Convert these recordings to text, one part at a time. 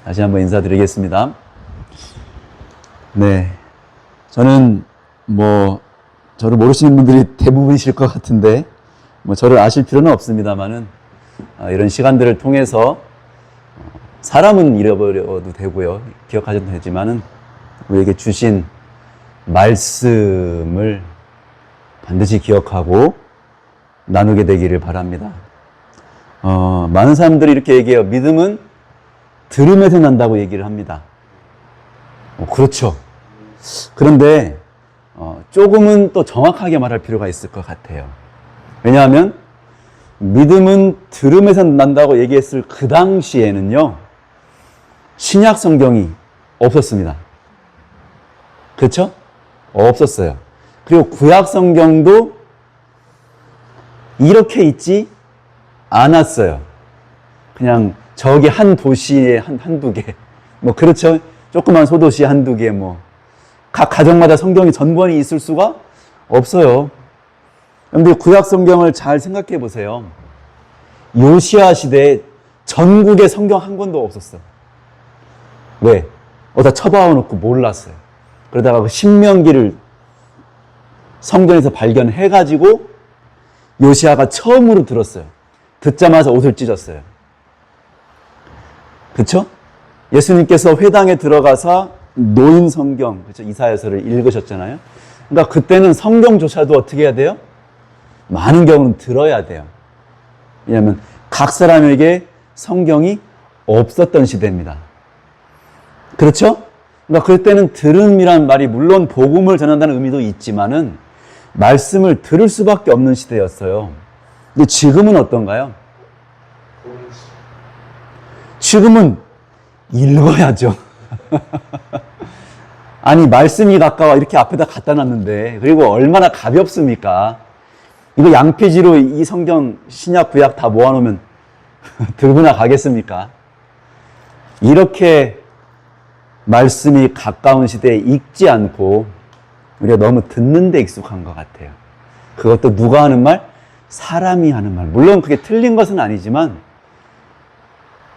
다시 한번 인사드리겠습니다. 네. 저는 저를 모르시는 분들이 대부분이실 것 같은데, 저를 아실 필요는 없습니다만은, 이런 시간들을 통해서, 사람은 잃어버려도 되고요. 기억하셔도 되지만은, 우리에게 주신 말씀을 반드시 기억하고 나누게 되기를 바랍니다. 많은 사람들이 이렇게 얘기해요. 믿음은 들음에서 난다고 얘기를 합니다. 그렇죠. 그런데 조금은 또 정확하게 말할 필요가 있을 것 같아요. 왜냐하면 믿음은 들음에서 난다고 얘기했을 그 당시에는요, 신약 성경이 없었습니다. 그렇죠? 없었어요. 그리고 구약 성경도 이렇게 있지 않았어요. 그냥 저기 한 도시에 한두 개. 그렇죠. 조그만 소도시 한두 개, 각 가정마다 성경이 전권이 있을 수가 없어요. 그런데 구약 성경을 잘 생각해 보세요. 요시야 시대에 전국에 성경 한 권도 없었어. 왜? 다 처박아 놓고 몰랐어요. 그러다가 그 신명기를 성전에서 발견해가지고 요시야가 처음으로 들었어요. 듣자마자 옷을 찢었어요. 그렇죠? 예수님께서 회당에 들어가서 노인 성경, 그렇죠? 이사야서를 읽으셨잖아요. 그러니까 그때는 성경조차도 어떻게 해야 돼요? 많은 경우는 들어야 돼요. 왜냐하면 각 사람에게 성경이 없었던 시대입니다. 그렇죠? 그러니까 그때는 들음이란 말이 물론 복음을 전한다는 의미도 있지만은 말씀을 들을 수밖에 없는 시대였어요. 근데 지금은 어떤가요? 지금은 읽어야죠. 아니, 말씀이 가까워 이렇게 앞에다 갖다 놨는데, 그리고 얼마나 가볍습니까? 이거 양피지로 이 성경 신약 구약 다 모아놓으면 들고나 가겠습니까? 이렇게 말씀이 가까운 시대에 읽지 않고 우리가 너무 듣는 데 익숙한 것 같아요. 그것도 누가 하는 말? 사람이 하는 말. 물론 그게 틀린 것은 아니지만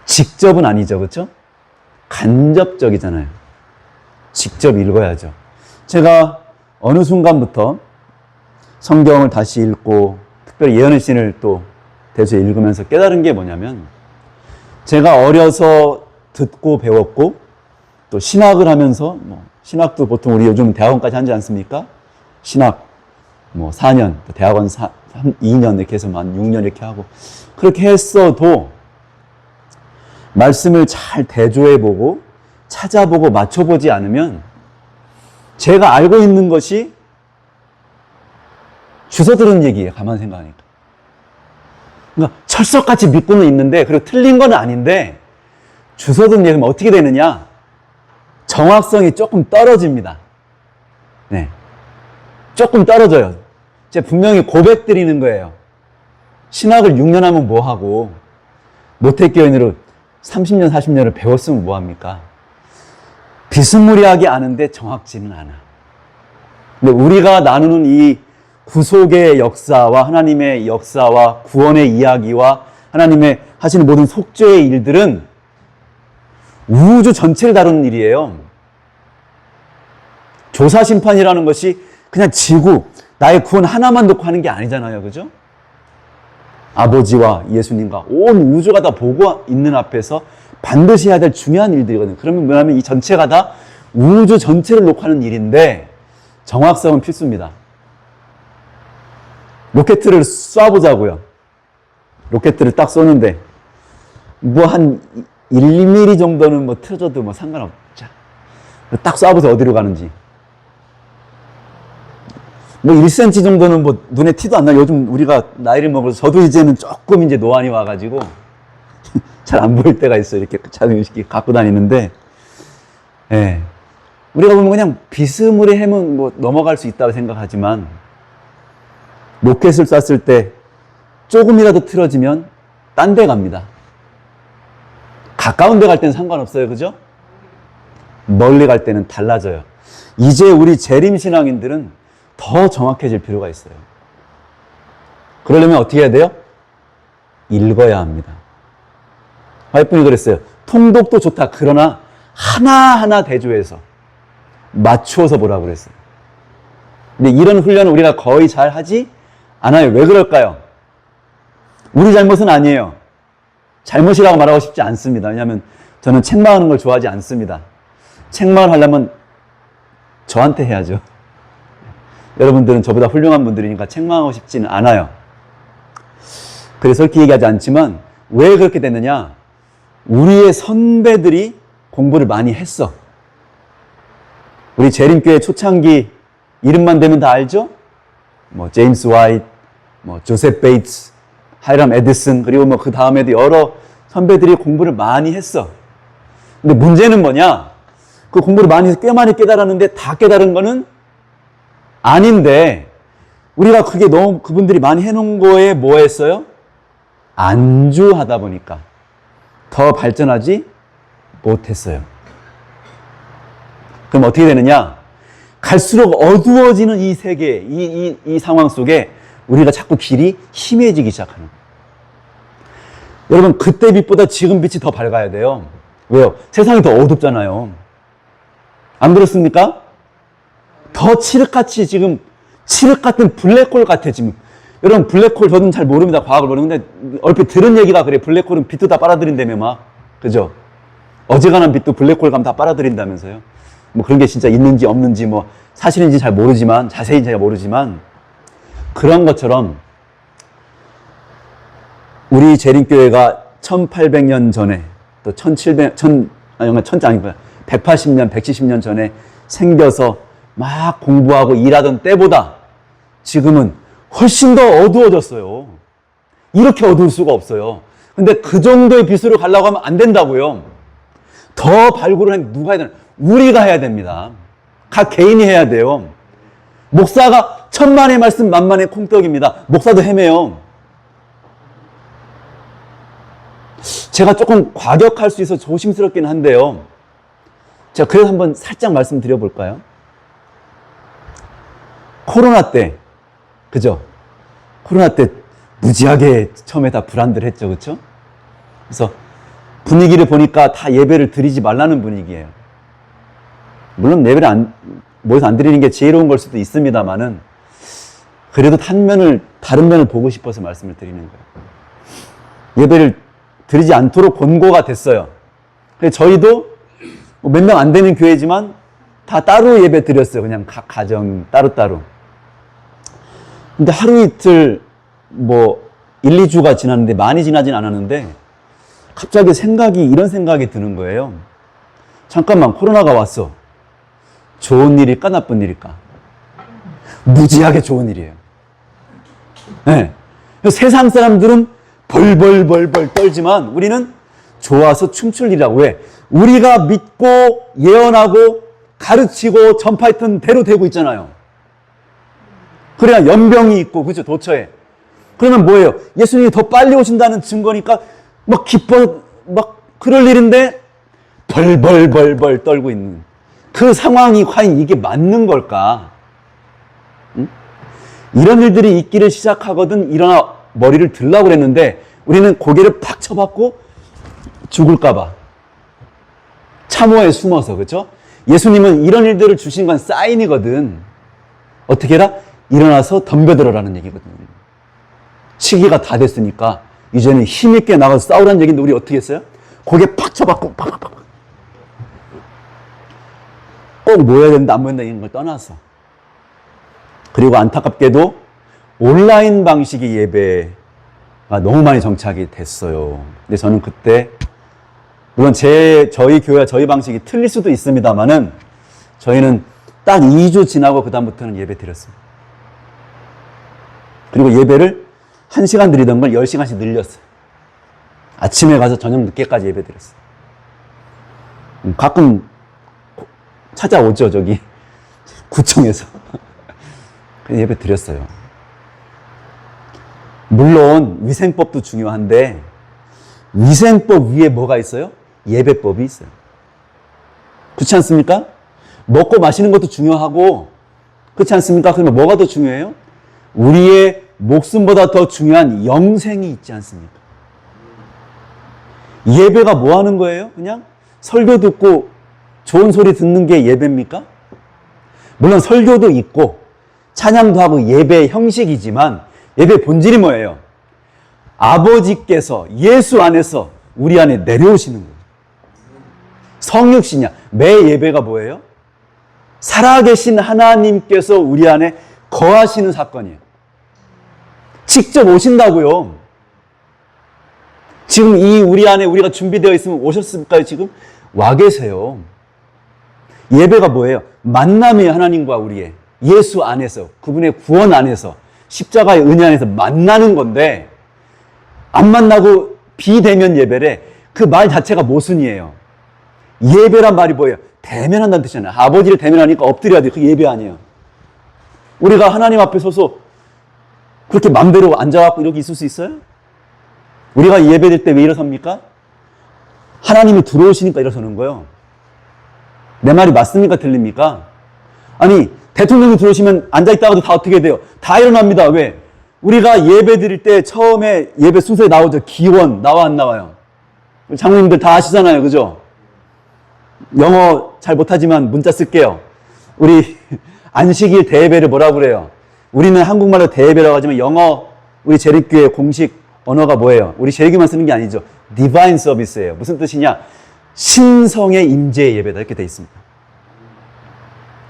직접은 아니죠. 그렇죠? 간접적이잖아요. 직접 읽어야죠. 제가 어느 순간부터 성경을 다시 읽고 특별히 예언의 신을 또 대수에 읽으면서 깨달은 게 뭐냐면, 제가 어려서 듣고 배웠고 또 신학을 하면서 신학도 보통 우리 요즘 대학원까지 하지 않습니까? 신학 4년, 대학원 2년 이렇게 해서 한 6년 이렇게 하고, 그렇게 했어도 말씀을 잘 대조해보고 찾아보고 맞춰보지 않으면 제가 알고 있는 것이 주워들은 얘기예요. 가만히 생각하니까. 그러니까 철석같이 믿고는 있는데, 그리고 틀린 건 아닌데 주워든 얘기면 어떻게 되느냐? 정확성이 조금 떨어집니다. 네, 조금 떨어져요. 제가 분명히 고백드리는 거예요. 신학을 6년 하면 뭐하고 모태교인으로 30년, 40년을 배웠으면 뭐합니까? 비스무리하게 아는데 정확지는 않아. 근데 우리가 나누는 이 구속의 역사와 하나님의 역사와 구원의 이야기와 하나님의 하시는 모든 속죄의 일들은 우주 전체를 다루는 일이에요. 조사심판이라는 것이 그냥 지구, 나의 구원 하나만 놓고 하는 게 아니잖아요. 그죠? 아버지와 예수님과 온 우주가 다 보고 있는 앞에서 반드시 해야 될 중요한 일들이거든요. 그러면 뭐냐면 이 전체가 다 우주 전체를 놓고 하는 일인데 정확성은 필수입니다. 로켓을 쏴보자고요. 로켓을 딱 쏘는데 한 1mm 정도는 틀어져도 상관없죠. 딱 쏴보세요. 어디로 가는지. 1cm 정도는 눈에 티도 안 나요. 요즘 우리가 나이를 먹어서 저도 이제는 조금 이제 노안이 와가지고 잘 안 보일 때가 있어요. 이렇게 자동이렇게 갖고 다니는데, 예. 우리가 보면 그냥 비스무리 하면 넘어갈 수 있다고 생각하지만, 로켓을 쐈을 때 조금이라도 틀어지면 딴 데 갑니다. 가까운 데 갈 때는 상관없어요. 그죠? 멀리 갈 때는 달라져요. 이제 우리 재림신앙인들은 더 정확해질 필요가 있어요. 그러려면 어떻게 해야 돼요? 읽어야 합니다. 와이프님이 그랬어요. 통독도 좋다. 그러나 하나하나 대조해서 맞추어서 보라고 그랬어요. 근데 이런 훈련을 우리가 거의 잘 하지 않아요. 왜 그럴까요? 우리 잘못은 아니에요. 잘못이라고 말하고 싶지 않습니다. 왜냐하면 저는 책망하는 걸 좋아하지 않습니다. 책망을 하려면 저한테 해야죠. 여러분들은 저보다 훌륭한 분들이니까 책망하고 싶지는 않아요. 그래서 그렇게 얘기하지 않지만 왜 그렇게 됐느냐? 우리의 선배들이 공부를 많이 했어. 우리 재림교회 초창기 이름만 대면 다 알죠? 뭐 제임스 화이트, 뭐 조셉 베이츠, 하이람 에디슨, 그리고 뭐 그 다음에도 여러 선배들이 공부를 많이 했어. 근데 문제는 뭐냐? 그 공부를 많이 해서 꽤 많이 깨달았는데 다 깨달은 거는 아닌데 우리가 그게 너무 그분들이 많이 해놓은 거에 뭐 했어요? 안주하다 보니까 더 발전하지 못했어요. 그럼 어떻게 되느냐? 갈수록 어두워지는 이 세계, 이 상황 속에 우리가 자꾸 길이 희미해지기 시작하는 거예요. 여러분, 그때 빛보다 지금 빛이 더 밝아야 돼요. 왜요? 세상이 더 어둡잖아요. 안 그렇습니까? 더 칠흑같이 지금, 칠흑 같은 블랙홀 같아, 지금. 여러분, 블랙홀 저는 잘 모릅니다. 과학을 모르는데, 얼핏 들은 얘기가 그래. 블랙홀은 빛도 다 빨아들인다며, 막. 그죠? 어지간한 빛도 블랙홀 가면 다 빨아들인다면서요. 뭐 그런 게 진짜 있는지 없는지, 뭐, 사실인지 잘 모르지만, 자세히 제가 모르지만, 그런 것처럼, 우리 재림교회가 1800년 전에, 또 180년, 170년 전에 생겨서 막 공부하고 일하던 때보다 지금은 훨씬 더 어두워졌어요. 이렇게 어두울 수가 없어요. 근데 그 정도의 빛으로 가려고 하면 안 된다고요. 더 발굴을 누가 해야 되나? 우리가 해야 됩니다. 각 개인이 해야 돼요. 목사가 천만의 말씀 만만의 콩떡입니다. 목사도 헤매요. 제가 조금 과격할 수 있어서 조심스럽긴 한데요. 제가 그래서 한번 살짝 말씀드려볼까요? 코로나 때, 그죠? 코로나 때 무지하게 처음에 다 불안들 했죠, 그쵸? 그래서 분위기를 보니까 다 예배를 드리지 말라는 분위기예요. 물론 예배를 모여서 안 드리는 게 지혜로운 걸 수도 있습니다만은 그래도 다른 면을 보고 싶어서 말씀을 드리는 거예요. 예배를 드리지 않도록 권고가 됐어요. 그래서 저희도 몇 명 안 되는 교회지만 다 따로 예배 드렸어요. 그냥 각 가정 따로따로. 근데 하루 이틀 뭐 1, 2주가 지났는데 많이 지나진 않았는데 갑자기 이런 생각이 드는 거예요. 잠깐만, 코로나가 왔어. 좋은 일일까 나쁜 일일까? 무지하게 좋은 일이에요. 네. 세상 사람들은 벌벌벌벌 떨지만 우리는 좋아서 춤출 일이라고. 왜? 우리가 믿고 예언하고 가르치고 전파했던 대로 되고 있잖아요. 그래야 연병이 있고, 그죠? 도처에. 그러면 뭐예요? 예수님이 더 빨리 오신다는 증거니까 막 기뻐, 막 그럴 일인데 벌벌벌벌 떨고 있는 그 상황이 과연 이게 맞는 걸까? 응? 이런 일들이 있기를 시작하거든 일어나 머리를 들라고 그랬는데 우리는 고개를 팍 쳐박고 죽을까봐 참호에 숨어서, 그렇죠? 예수님은 이런 일들을 주신 건 사인이거든. 어떻게 해라? 일어나서 덤벼들어라는 얘기거든요. 시기가 다 됐으니까 이제는 힘있게 나가서 싸우라는 얘기인데 우리 어떻게 했어요? 고개 팍 쳐박고 팍팍팍. 꼭 모여야 된다 안 모여야 된다는 걸 떠나서. 그리고 안타깝게도 온라인 방식의 예배가 너무 많이 정착이 됐어요. 근데 저는 그때 물론 저희 교회와 저희 방식이 틀릴 수도 있습니다만은 저희는 딱 2주 지나고 그다음부터는 예배 드렸습니다. 그리고 예배를 1시간 드리던 걸 10시간씩 늘렸어요. 아침에 가서 저녁 늦게까지 예배 드렸어요. 가끔 찾아오죠, 저기 구청에서. 예배 드렸어요. 물론 위생법도 중요한데 위생법 위에 뭐가 있어요? 예배법이 있어요. 그렇지 않습니까? 먹고 마시는 것도 중요하고, 그렇지 않습니까? 그러면 뭐가 더 중요해요? 우리의 목숨보다 더 중요한 영생이 있지 않습니까? 예배가 뭐 하는 거예요? 그냥 설교 듣고 좋은 소리 듣는 게 예배입니까? 물론 설교도 있고 찬양도 하고 예배의 형식이지만 예배의 본질이 뭐예요? 아버지께서 예수 안에서 우리 안에 내려오시는 거예요. 성육신이야. 매 예배가 뭐예요? 살아계신 하나님께서 우리 안에 거하시는 사건이에요. 직접 오신다고요. 지금 이 우리 안에 우리가 준비되어 있으면 오셨을까요? 지금 와 계세요. 예배가 뭐예요? 만남이에요. 하나님과 우리의 예수 안에서, 그분의 구원 안에서, 십자가의 은혜 안에서 만나는 건데, 안 만나고 비대면 예배래. 그 말 자체가 모순이에요. 예배란 말이 뭐예요? 대면한다는 뜻이잖아요. 아버지를 대면하니까 엎드려야 돼. 그게 예배 아니에요. 우리가 하나님 앞에 서서 그렇게 맘대로 앉아갖고 이렇게 있을 수 있어요? 우리가 예배될 때 왜 일어섭니까? 하나님이 들어오시니까 일어서는 거예요. 내 말이 맞습니까? 틀립니까? 아니, 대통령이 들어오시면 앉아있다가도 다 어떻게 돼요? 다 일어납니다. 왜? 우리가 예배 드릴 때 처음에 예배 순서에 나오죠. 기원, 나와 안 나와요? 장로님들 다 아시잖아요. 그죠? 영어 잘 못하지만 문자 쓸게요. 우리 안식일 대예배를 뭐라고 그래요? 우리는 한국말로 대예배라고 하지만 영어, 우리 재림교회 공식 언어가 뭐예요? 우리 재림교회만 쓰는 게 아니죠. Divine Service예요. 무슨 뜻이냐? 신성의 임재의 예배다. 이렇게 돼 있습니다.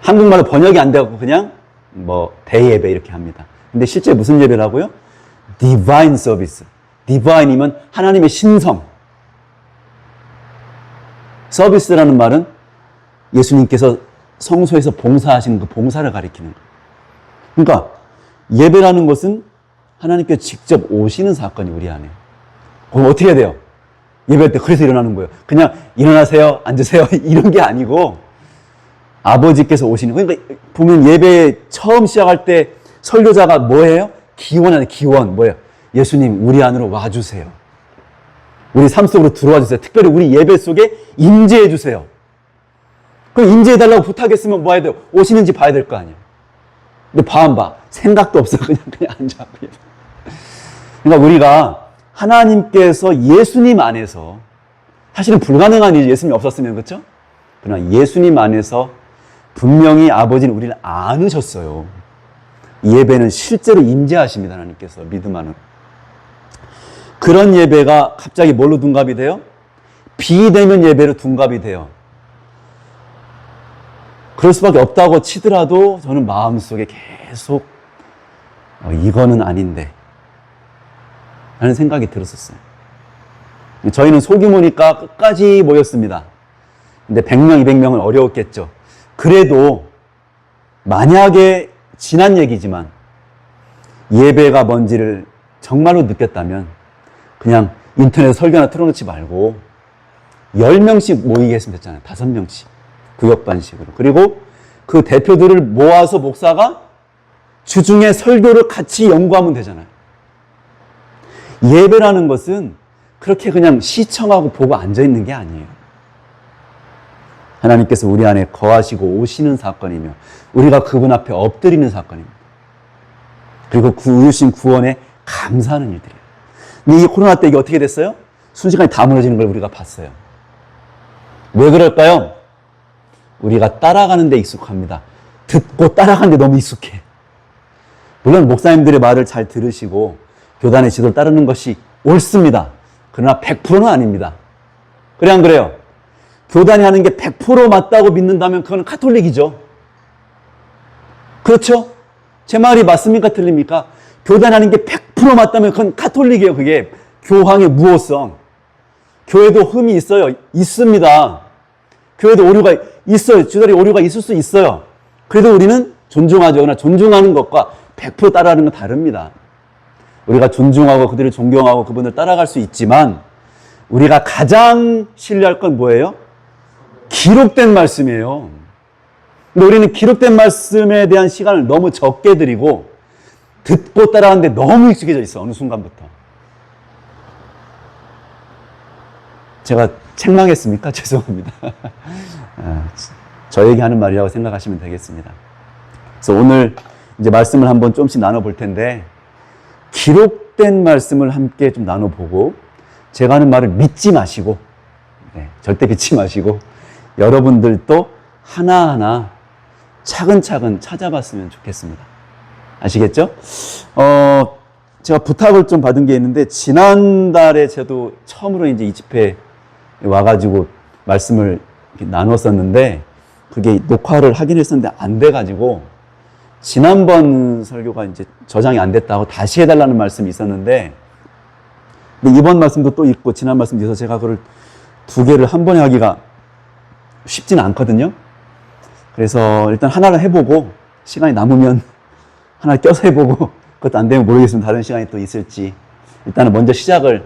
한국말로 번역이 안 되고 그냥 뭐 대예배 이렇게 합니다. 근데 실제 무슨 예배라고요? Divine Service. Divine이면 하나님의 신성. 서비스라는 말은 예수님께서 성소에서 봉사하시는 그 봉사를 가리키는 거예요. 그러니까 예배라는 것은 하나님께서 직접 오시는 사건이 우리 안에. 그럼 어떻게 해야 돼요? 예배할 때 그래서 일어나는 거예요. 그냥 일어나세요, 앉으세요 이런 게 아니고 아버지께서 오시는 거예요. 그러니까 보면 예배 처음 시작할 때 설교자가 뭐예요? 기원하는 기원 뭐예요? 예수님 우리 안으로 와주세요. 우리 삶 속으로 들어와 주세요. 특별히 우리 예배 속에 임재해 주세요. 그럼 임재해달라고 부탁했으면 뭐 해야 돼요? 오시는지 봐야 될 거 아니에요. 근데 봐 안 봐? 생각도 없어. 그냥 앉아. 그러니까 우리가 하나님께서 예수님 안에서 사실은 불가능한 일이 예수님이 없었으면 그렇죠? 그러나 예수님 안에서 분명히 아버지는 우리를 안으셨어요. 예배는 실제로 임재하십니다. 하나님께서 믿음 안으로. 그런 예배가 갑자기 뭘로 둔갑이 돼요? 비대면 예배로 둔갑이 돼요. 그럴 수밖에 없다고 치더라도 저는 마음속에 계속 이거는 아닌데 라는 생각이 들었었어요. 저희는 소규모니까 끝까지 모였습니다. 근데 100명, 200명은 어려웠겠죠. 그래도 만약에 지난 얘기지만 예배가 뭔지를 정말로 느꼈다면 그냥 인터넷 설교나 틀어놓지 말고 10명씩 모이게 했으면 됐잖아요. 5명씩. 구역반식으로. 그리고 그 대표들을 모아서 목사가 주중에 설교를 같이 연구하면 되잖아요. 예배라는 것은 그렇게 그냥 시청하고 보고 앉아있는 게 아니에요. 하나님께서 우리 안에 거하시고 오시는 사건이며 우리가 그분 앞에 엎드리는 사건입니다. 그리고 주신 구원에 감사하는 일들이에요. 근데 이 코로나 때 이게 어떻게 됐어요? 순식간에 다 무너지는 걸 우리가 봤어요. 왜 그럴까요? 우리가 따라가는 데 익숙합니다. 듣고 따라가는 데 너무 익숙해. 물론 목사님들의 말을 잘 들으시고 교단의 지도를 따르는 것이 옳습니다. 그러나 100%는 아닙니다. 그래 안 그래요? 교단이 하는 게 100% 맞다고 믿는다면 그건 카톨릭이죠. 그렇죠? 제 말이 맞습니까? 틀립니까? 교단이 하는 게 100% 맞다면 그건 카톨릭이에요. 그게 교황의 무호성. 교회도 흠이 있어요. 있습니다. 교회도 오류가 있어요. 주다리 오류가 있을 수 있어요. 그래도 우리는 존중하죠. 그러나 존중하는 것과 100% 따라하는 건 다릅니다. 우리가 존중하고 그들을 존경하고 그분을 따라갈 수 있지만 우리가 가장 신뢰할 건 뭐예요? 기록된 말씀이에요. 근데 우리는 기록된 말씀에 대한 시간을 너무 적게 드리고 듣고 따라하는데 너무 익숙해져 있어. 어느 순간부터. 제가 책망했습니까? 죄송합니다. 저에게 하는 말이라고 생각하시면 되겠습니다. 그래서 오늘 이제 말씀을 한번 조금씩 나눠볼 텐데 기록된 말씀을 함께 좀 나눠보고 제가 하는 말을 믿지 마시고, 네, 절대 믿지 마시고, 여러분들도 하나하나 차근차근 찾아봤으면 좋겠습니다. 아시겠죠? 제가 부탁을 좀 받은 게 있는데, 지난달에 저도 처음으로 이제 이 집회에 와가지고 말씀을 이렇게 나눴었는데, 그게 녹화를 하긴 했었는데 안 돼가지고, 지난번 설교가 이제 저장이 안 됐다고 다시 해달라는 말씀이 있었는데, 근데 이번 말씀도 또 있고, 지난 말씀도 있어서 제가 그걸 두 개를 한 번에 하기가 쉽지는 않거든요. 그래서 일단 하나를 해보고, 시간이 남으면 하나 껴서 해보고, 그것도 안 되면 모르겠습니다. 다른 시간이 또 있을지. 일단은 먼저 시작을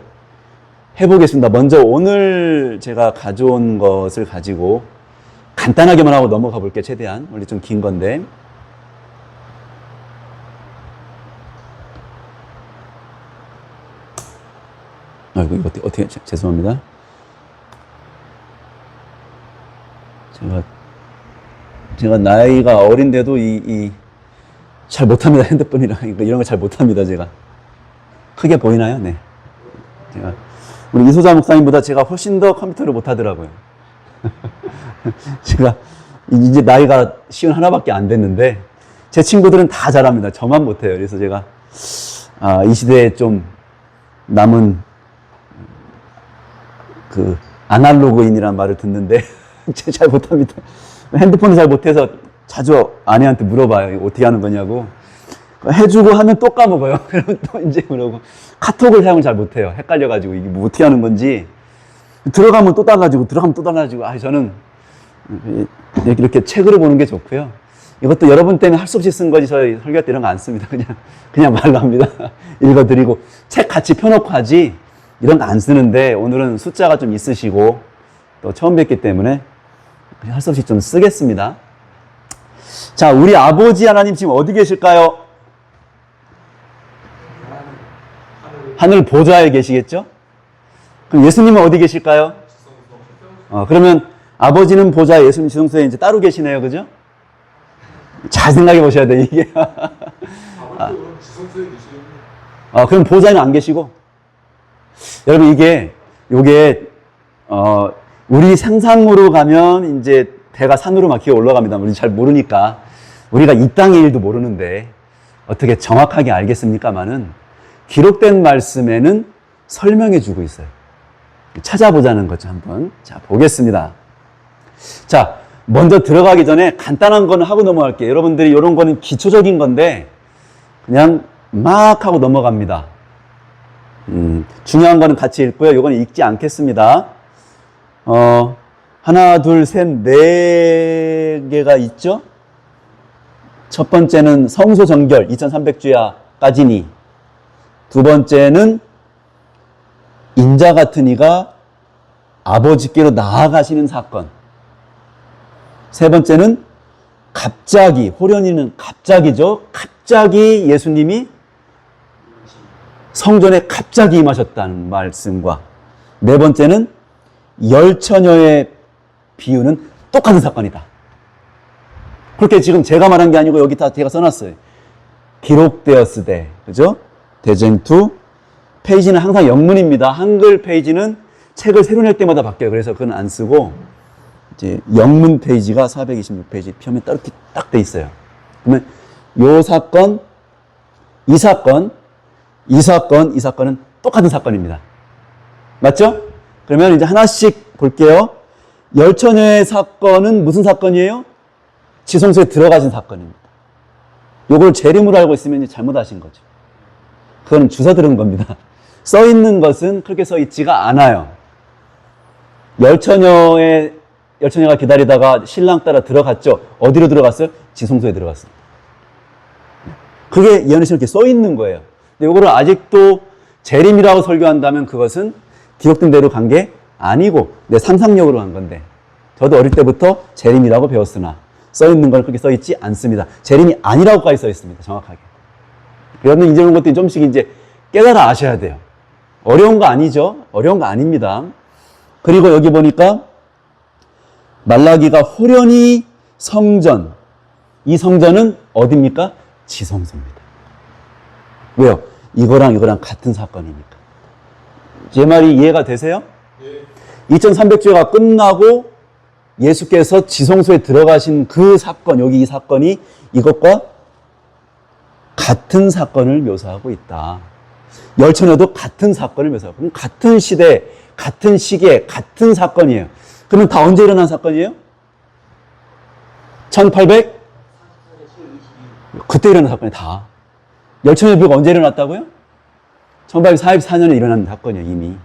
해보겠습니다. 먼저 오늘 제가 가져온 것을 가지고 간단하게만 하고 넘어가 볼게요. 최대한. 원래 좀 긴 건데. 이거 어떻게, 죄송합니다. 제가 나이가 어린데도 잘 못합니다. 핸드폰이랑 이런 거 잘 못합니다. 제가. 크게 보이나요? 네. 우리 이소자 목사님보다 제가 훨씬 더 컴퓨터를 못하더라고요. 제가 이제 나이가 51밖에 안 됐는데 제 친구들은 다 잘합니다. 저만 못해요. 그래서 제가 이 시대에 좀 남은 그 아날로그인이라는 말을 듣는데 제가 잘 못합니다. 핸드폰을 잘 못해서 자주 아내한테 물어봐요. 이거 어떻게 하는 거냐고. 해주고 하면 또 까먹어요. 그러면 또 이제 그러고. 카톡을 사용을 잘 못해요. 헷갈려가지고 이게 뭐 어떻게 하는 건지. 들어가면 또 달라지고, 들어가면 또 달라지고. 저는 이렇게 책으로 보는 게 좋고요. 이것도 여러분 때문에 할 수 없이 쓴 거지. 저희 설교 때 이런 거 안 씁니다. 그냥 말로 합니다. 읽어드리고. 책 같이 펴놓고 하지. 이런 거 안 쓰는데 오늘은 숫자가 좀 있으시고 또 처음 뵙기 때문에 할 수 없이 좀 쓰겠습니다. 자, 우리 아버지 하나님 지금 어디 계실까요? 하늘 보좌에 계시겠죠? 그럼 예수님은 어디 계실까요? 그러면 아버지는 보좌에, 예수님 지성소에 이제 따로 계시네요. 그죠? 잘 생각해 보셔야 돼요, 이게. 그럼 보좌에는 안 계시고. 여러분, 요게, 우리 상상으로 가면 이제 배가 산으로 막 기어 올라갑니다. 우리 잘 모르니까. 우리가 이 땅의 일도 모르는데 어떻게 정확하게 알겠습니까마는 기록된 말씀에는 설명해 주고 있어요. 찾아보자는 거죠, 한번. 자, 보겠습니다. 자, 먼저 들어가기 전에 간단한 거는 하고 넘어갈게요. 여러분들이 이런 거는 기초적인 건데 그냥 막 하고 넘어갑니다. 중요한 거는 같이 읽고요. 이건 읽지 않겠습니다. 하나, 둘, 셋, 네 개가 있죠? 첫 번째는 성소 정결, 2300주야까지니. 두 번째는 인자 같은 이가 아버지께로 나아가시는 사건. 세 번째는 갑자기, 호련이는 갑자기죠. 갑자기 예수님이 성전에 갑자기 임하셨다는 말씀과, 네 번째는 열처녀의 비유는 똑같은 사건이다. 그렇게 지금 제가 말한 게 아니고 여기 다 제가 써놨어요. 기록되었으되, 그죠? 대쟁투. 페이지는 항상 영문입니다. 한글 페이지는 책을 새로 낼 때마다 바뀌어요. 그래서 그건 안 쓰고, 이제 영문 페이지가 426페이지 표면에 딱 돼 있어요. 그러면 요 사건, 이 사건, 이 사건은 똑같은 사건입니다. 맞죠? 그러면 이제 하나씩 볼게요. 열처녀의 사건은 무슨 사건이에요? 지성소에 들어가신 사건입니다. 요걸 재림으로 알고 있으면 잘못하신 거죠. 그건 주워 들은 겁니다. 써 있는 것은 그렇게 써 있지가 않아요. 열처녀가 기다리다가 신랑 따라 들어갔죠. 어디로 들어갔어요? 지성소에 들어갔습니다. 그게 예언의 신학에 써 있는 거예요. 근데 요거를 아직도 재림이라고 설교한다면 그것은 기록된 대로 간 게 아니고 내 상상력으로 간 건데, 저도 어릴 때부터 재림이라고 배웠으나 써 있는 건 그렇게 써 있지 않습니다. 재림이 아니라고까지 써 있습니다. 정확하게. 여러분 이제 이런 것들이 좀씩 이제 깨달아 아셔야 돼요. 어려운 거 아니죠? 어려운 거 아닙니다. 그리고 여기 보니까 말라기가 호련히 성전, 이 성전은 어디입니까? 지성소입니다. 왜요? 이거랑 같은 사건이니까. 제 말이 이해가 되세요? 2300주가 끝나고 예수께서 지성소에 들어가신 그 사건, 여기 이 사건이 이것과 같은 사건을 묘사하고 있다. 열천에도 같은 사건을 묘사하고, 그럼 같은 시대, 같은 시기에 같은 사건이에요. 그러면 다 언제 일어난 사건이에요? 1800? 그때 일어난 사건이 다. 열천의 비가 언제 일어났다고요? 1844년에 일어난 사건이에요, 이미.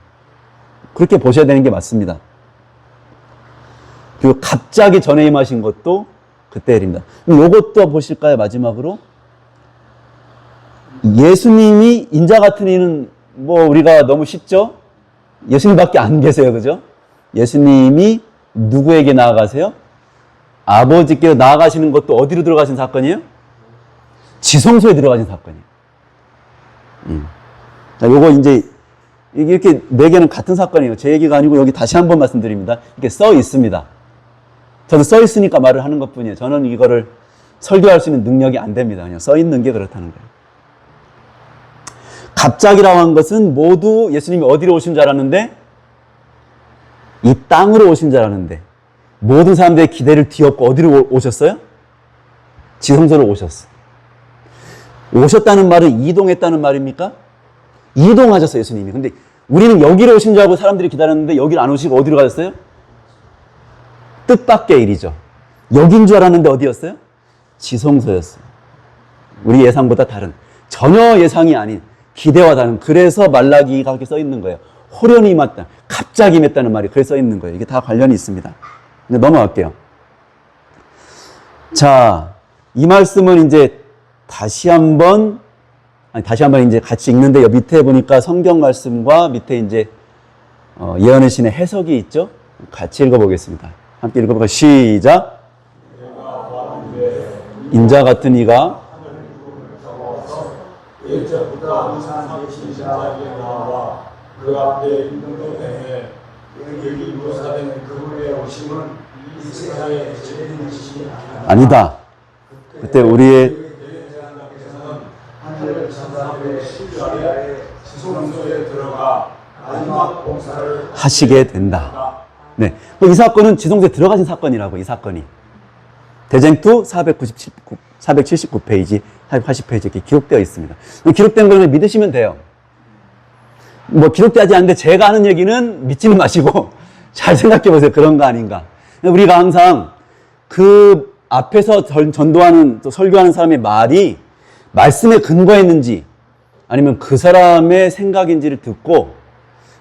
그렇게 보셔야 되는 게 맞습니다. 그리고 갑자기 전에 임하신 것도 그때 일입니다. 요것도 보실까요, 마지막으로? 예수님이 인자 같은 이는 뭐 우리가 너무 쉽죠? 예수님밖에 안 계세요, 그죠? 예수님이 누구에게 나아가세요? 아버지께 나아가시는 것도 어디로 들어가신 사건이에요? 지성소에 들어가신 사건이에요. 자, 요거 이제 이렇게 네 개는 같은 사건이에요. 제 얘기가 아니고 여기 다시 한번 말씀드립니다. 이렇게 써 있습니다. 저도 써 있으니까 말을 하는 것 뿐이에요. 저는 이거를 설교할 수 있는 능력이 안 됩니다. 그냥 써 있는 게 그렇다는 거예요. 갑자기라고 한 것은 모두 예수님이 어디로 오신 줄 알았는데 이 땅으로 오신 줄 알았는데 모든 사람들의 기대를 뒤엎고 어디로 오셨어요? 지성소로 오셨어요. 오셨다는 말은 이동했다는 말입니까? 이동하셨어요, 예수님이. 근데 우리는 여기로 오신 줄 알고 사람들이 기다렸는데 여기를 안 오시고 어디로 가셨어요? 뜻밖의 일이죠. 여긴 줄 알았는데 어디였어요? 지성소였어요. 우리 예상보다 다른, 전혀 예상이 아닌, 기대와 다른. 그래서 말라기가 그렇게 써 있는 거예요. 호련히 임했다, 갑자기 임했다는 말이 그래 써 있는 거예요. 이게 다 관련이 있습니다. 근데 넘어갈게요. 자, 이 말씀은 이제 다시 한번 이제 같이 읽는데, 요 밑에 보니까 성경 말씀과 밑에 이제 예언의 신의 해석이 있죠? 같이 읽어보겠습니다. 함께 읽어볼까요? 시작. 인자 같은 이가 일자부터 산신자에게 나와 그 앞에 인도에 여기 묘사된 그분의 오심은 이 세상에 죄인 것이 아니다. 그때 우리의 하늘 천사들의 십자가의 지성소에 들어가 마지막 봉사를 하시게 된다. 네, 이 사건은 지성소에 들어가신 사건이라고. 이 사건이 대쟁투 479페이지, 480페이지 이렇게 기록되어 있습니다. 기록된 거는 믿으시면 돼요. 뭐 기록되지 않는데 제가 하는 얘기는 믿지는 마시고 잘 생각해 보세요. 그런 거 아닌가. 우리가 항상 그 앞에서 전도하는, 또 설교하는 사람의 말이 말씀에 근거했는지 아니면 그 사람의 생각인지를 듣고,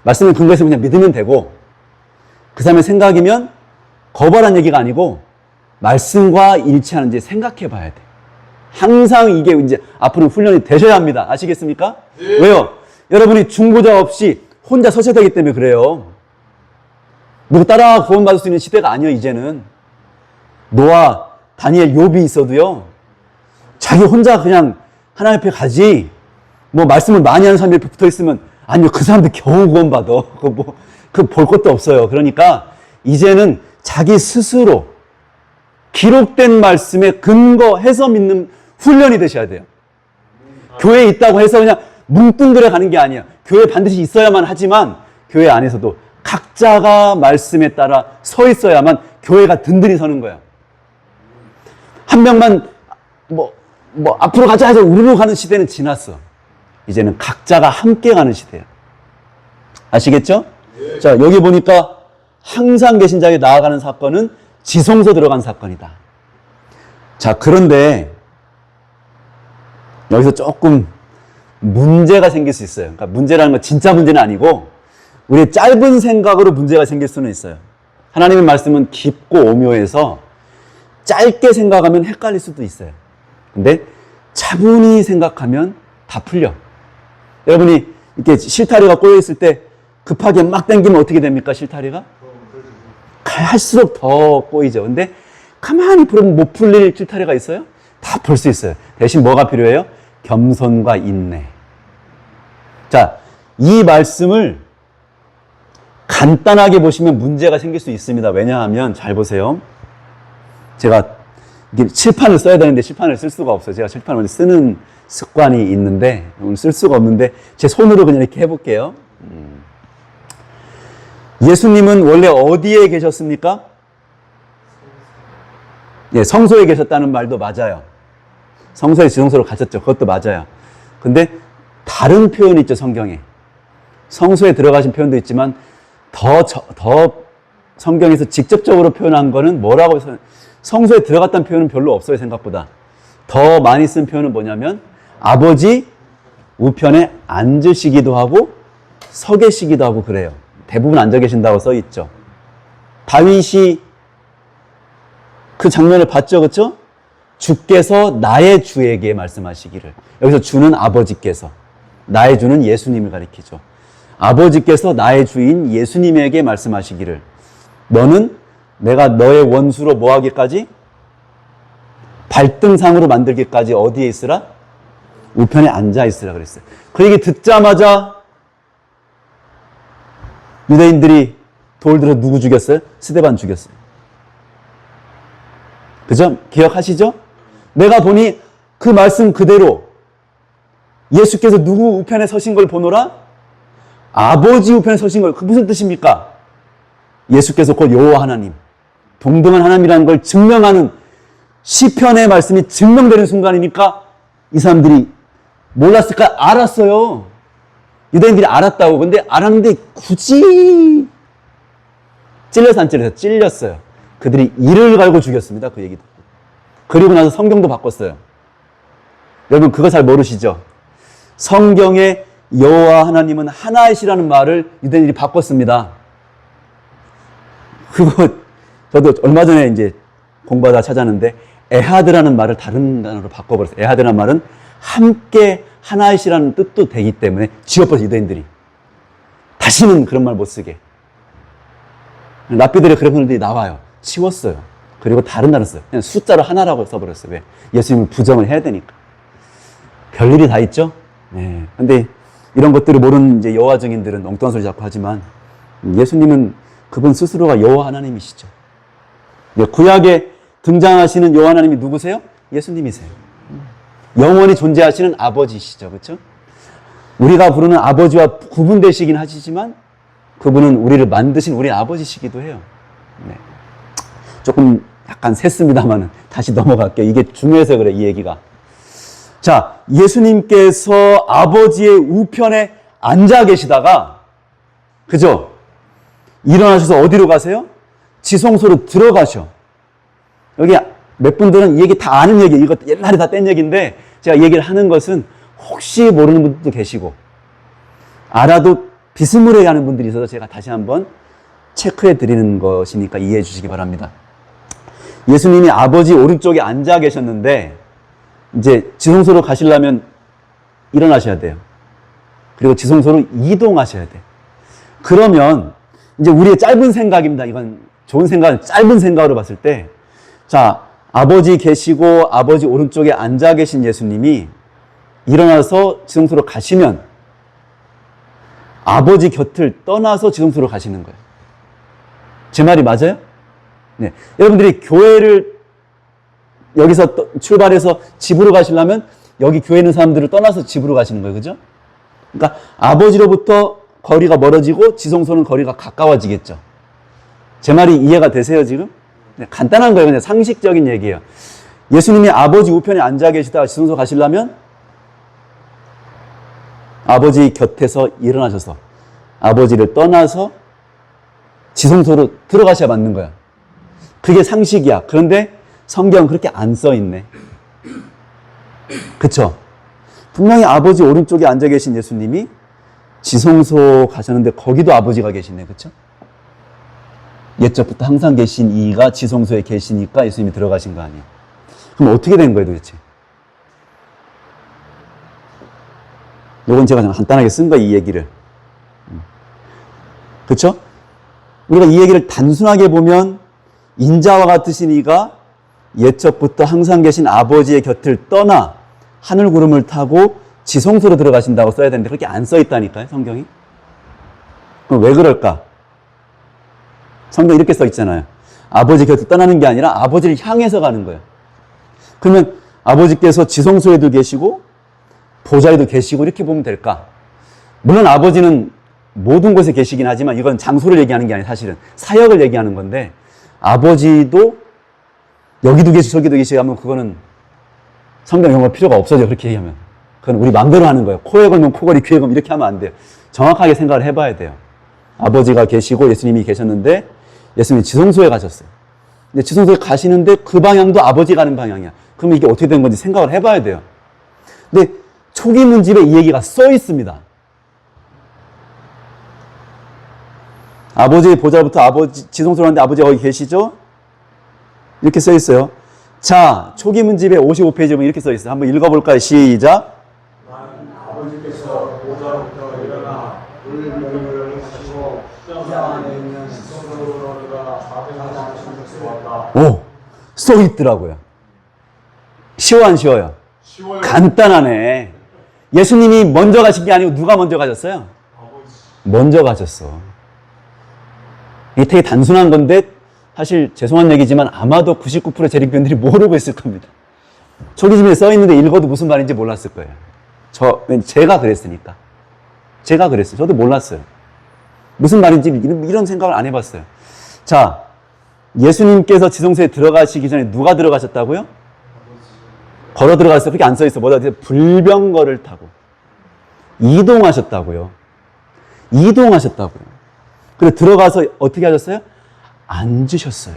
말씀에 근거해서 그냥 믿으면 되고, 그 사람의 생각이면 거부하라는 얘기가 아니고 말씀과 일치하는지 생각해 봐야 돼. 항상 이게 이제 앞으로 훈련이 되셔야 합니다. 아시겠습니까? 네. 왜요? 여러분이 중보자 없이 혼자 서셔야 되기 때문에 그래요. 누구 따라 구원받을 수 있는 시대가 아니에요, 이제는. 노아, 다니엘, 욥이 있어도요, 자기 혼자 그냥 하나님 앞에 가지, 뭐 말씀을 많이 하는 사람이 붙어 있으면, 아니요, 그 사람들 겨우 구원받아. 그 볼 것도 없어요. 그러니까 이제는 자기 스스로 기록된 말씀에 근거해서 믿는 훈련이 되셔야 돼요. 교회에 있다고 해서 그냥 뭉뚱그려 가는 게 아니에요. 교회에 반드시 있어야만 하지만 교회 안에서도 각자가 말씀에 따라 서 있어야만 교회가 든든히 서는 거예요. 한 명만 앞으로 가자 해서 우르르 가는 시대는 지났어. 이제는 각자가 함께 가는 시대예요. 아시겠죠? 네. 자, 여기 보니까 항상 계신 자에게 나아가는 사건은 지성소 들어간 사건이다. 자, 그런데 여기서 조금 문제가 생길 수 있어요. 그러니까 문제라는 건 진짜 문제는 아니고 우리의 짧은 생각으로 문제가 생길 수는 있어요. 하나님의 말씀은 깊고 오묘해서 짧게 생각하면 헷갈릴 수도 있어요. 근데 차분히 생각하면 다 풀려. 여러분이 이렇게 실타리가 꼬여있을 때 급하게 막 당기면 어떻게 됩니까? 실타리가? 할수록 더 꼬이죠. 근데 가만히 풀면 못 풀릴 실타리가 있어요? 다 풀 수 있어요. 대신 뭐가 필요해요? 겸손과 인내. 자, 이 말씀을 간단하게 보시면 문제가 생길 수 있습니다. 왜냐하면 잘 보세요. 제가 이게 칠판을 써야 되는데 칠판을 쓸 수가 없어요. 제가 칠판을 쓰는 습관이 있는데 오늘 쓸 수가 없는데 제 손으로 그냥 이렇게 해볼게요. 예수님은 원래 어디에 계셨습니까? 예, 성소에 계셨다는 말도 맞아요. 성소에 지성소로 가셨죠. 그것도 맞아요. 근데 다른 표현이 있죠, 성경에. 성소에 들어가신 표현도 있지만 더 성경에서 직접적으로 표현한 거는 뭐라고 해서 성소에 들어갔다는 표현은 별로 없어요, 생각보다. 더 많이 쓴 표현은 뭐냐면 아버지 우편에 앉으시기도 하고 서 계시기도 하고 그래요. 대부분 앉아 계신다고 써 있죠. 다윗이 그 장면을 봤죠, 그렇죠? 주께서 나의 주에게 말씀하시기를. 여기서 주는 아버지께서, 나의 주는 예수님을 가리키죠. 아버지께서 나의 주인 예수님에게 말씀하시기를 너는 내가 너의 원수로 뭐 하기까지? 발등상으로 만들기까지 어디에 있으라? 우편에 앉아 있으라 그랬어요. 그 얘기 듣자마자 유대인들이 돌 들어 누구 죽였어요? 스데반 죽였어요. 그죠? 기억하시죠? 내가 보니 그 말씀 그대로 예수께서 누구 우편에 서신 걸 보노라? 아버지 우편에 서신 걸. 그 무슨 뜻입니까? 예수께서 곧 여호와 하나님, 동등한 하나님이라는 걸 증명하는 시편의 말씀이 증명되는 순간이니까 이 사람들이 몰랐을까? 알았어요. 유대인들이 알았다고. 근데 알았는데 굳이 찔려서 안 찔려서 찔렸어요. 그들이 이를 갈고 죽였습니다. 그 얘기도. 그리고 나서 성경도 바꿨어요. 여러분 그거 잘 모르시죠? 성경에 여호와 하나님은 하나이시라는 말을 유대인들이 바꿨습니다. 그거 저도 얼마 전에 이제 공부하다 찾았는데 에하드라는 말을 다른 단어로 바꿔버렸어요. 에하드라는 말은 함께 하나이시라는 뜻도 되기 때문에 지워버렸어요. 유대인들이. 다시는 그런 말 못 쓰게. 랍비들의 그런 글들이 나와요. 치웠어요. 그리고 다른 단어 써요. 그냥 숫자로 하나라고 써버렸어요. 왜? 예수님을 부정을 해야 되니까. 별일이 다 있죠? 네. 근데 이런 것들을 모르는 이제 여호와 증인들은 엉뚱한 소리 자꾸 하지만 예수님은 그분 스스로가 여호와 하나님이시죠. 구약에 등장하시는 여호와 하나님이 누구세요? 예수님이세요. 영원히 존재하시는 아버지시죠. 그렇죠? 우리가 부르는 아버지와 구분되시긴 하시지만 그분은 우리를 만드신 우리 아버지시기도 해요. 네. 조금 약간 샜습니다만 다시 넘어갈게요. 이게 중요해서 그래, 이 얘기가. 자, 예수님께서 아버지의 우편에 앉아 계시다가, 그죠? 일어나셔서 어디로 가세요? 지성소로 들어가셔. 여기 몇 분들은 이 얘기 다 아는 얘기, 이거 옛날에 다 뗀 얘기인데, 제가 얘기를 하는 것은 혹시 모르는 분들도 계시고, 알아도 비스무리하게 하는 분들이 있어서 제가 다시 한번 체크해 드리는 것이니까 이해해 주시기 바랍니다. 예수님이 아버지 오른쪽에 앉아 계셨는데, 이제 지성소로 가시려면 일어나셔야 돼요. 그리고 지성소로 이동하셔야 돼요. 그러면 이제 우리의 짧은 생각입니다. 이건 좋은 생각은 짧은 생각으로 봤을 때, 자, 아버지 계시고 아버지 오른쪽에 앉아 계신 예수님이 일어나서 지성소로 가시면 아버지 곁을 떠나서 지성소로 가시는 거예요. 제 말이 맞아요? 네. 여러분들이 교회를 여기서 출발해서 집으로 가시려면 여기 교회 있는 사람들을 떠나서 집으로 가시는 거예요. 그죠? 그러니까 아버지로부터 거리가 멀어지고 지성소는 거리가 가까워지겠죠. 제 말이 이해가 되세요, 지금? 네, 간단한 거예요. 그냥 상식적인 얘기예요. 예수님이 아버지 우편에 앉아 계시다가 지성소 가시려면 아버지 곁에서 일어나셔서 아버지를 떠나서 지성소로 들어가셔야 맞는 거야. 그게 상식이야. 그런데 성경은 그렇게 안 써있네. 그쵸? 분명히 아버지 오른쪽에 앉아 계신 예수님이 지성소 가셨는데 거기도 아버지가 계시네. 그쵸? 옛적부터 항상 계신 이가 지성소에 계시니까 예수님이 들어가신 거 아니에요. 그럼 어떻게 된 거예요 도대체? 요건 제가 간단하게 쓴 거예요, 이 얘기를. 그쵸? 우리가 이 얘기를 단순하게 보면 인자와 같으신 이가 옛적부터 항상 계신 아버지의 곁을 떠나 하늘 구름을 타고 지성소로 들어가신다고 써야 되는데 그렇게 안 써 있다니까요, 성경이. 그럼 왜 그럴까? 성경 이렇게 써 있잖아요. 아버지 곁을 떠나는 게 아니라 아버지를 향해서 가는 거예요. 그러면 아버지께서 지성소에도 계시고 보좌에도 계시고 이렇게 보면 될까? 물론 아버지는 모든 곳에 계시긴 하지만 이건 장소를 얘기하는 게 아니라 사실은 사역을 얘기하는 건데, 아버지도 여기도 계시고 저기도 계시고 하면 그거는 성경 용어 필요가 없어져. 그렇게 얘기하면 그건 우리 마음대로 하는 거예요. 코에 걸면 코걸이, 귀에 걸면 이렇게 하면 안 돼요. 정확하게 생각을 해봐야 돼요. 아버지가 계시고 예수님이 계셨는데 예수님이 지성소에 가셨어요. 근데 지성소에 가시는데 그 방향도 아버지 가는 방향이야. 그러면 이게 어떻게 된 건지 생각을 해봐야 돼요. 근데 초기 문집에 이 얘기가 써 있습니다. 아버지의 보좌부터 아버지, 지성소로 하는데 아버지가 거기 계시죠? 이렇게 써 있어요. 자, 초기 문집에 55페이지에 보면 이렇게 써 있어요. 한번 읽어볼까요? 시작. 나는 아버지께서 보좌로부터 일어나 물명을 하시고 장 안에 있는 지성소로 들어가 좌변하지 않으신 것을 보았다. 오, 써 있더라고요. 쉬워 안 쉬워요? 쉬워요. 간단하네. 예수님이 먼저 가신 게 아니고 누가 먼저 가셨어요? 아버지. 먼저 가셨어. 이게 되게 단순한 건데 사실 죄송한 얘기지만 아마도 99% 재림교인들이 모르고 있을 겁니다. 초기집에 써 있는데 읽어도 무슨 말인지 몰랐을 거예요. 제가 그랬으니까. 제가 그랬어요. 저도 몰랐어요. 무슨 말인지 이런 생각을 안 해봤어요. 자, 예수님께서 지성소에 들어가시기 전에 누가 들어가셨다고요? 걸어 들어갔어요. 그렇게 안 써 있어. 뭐다? 불병거를 타고 이동하셨다고요. 이동하셨다고요. 그래 들어가서 어떻게 하셨어요? 앉으셨어요.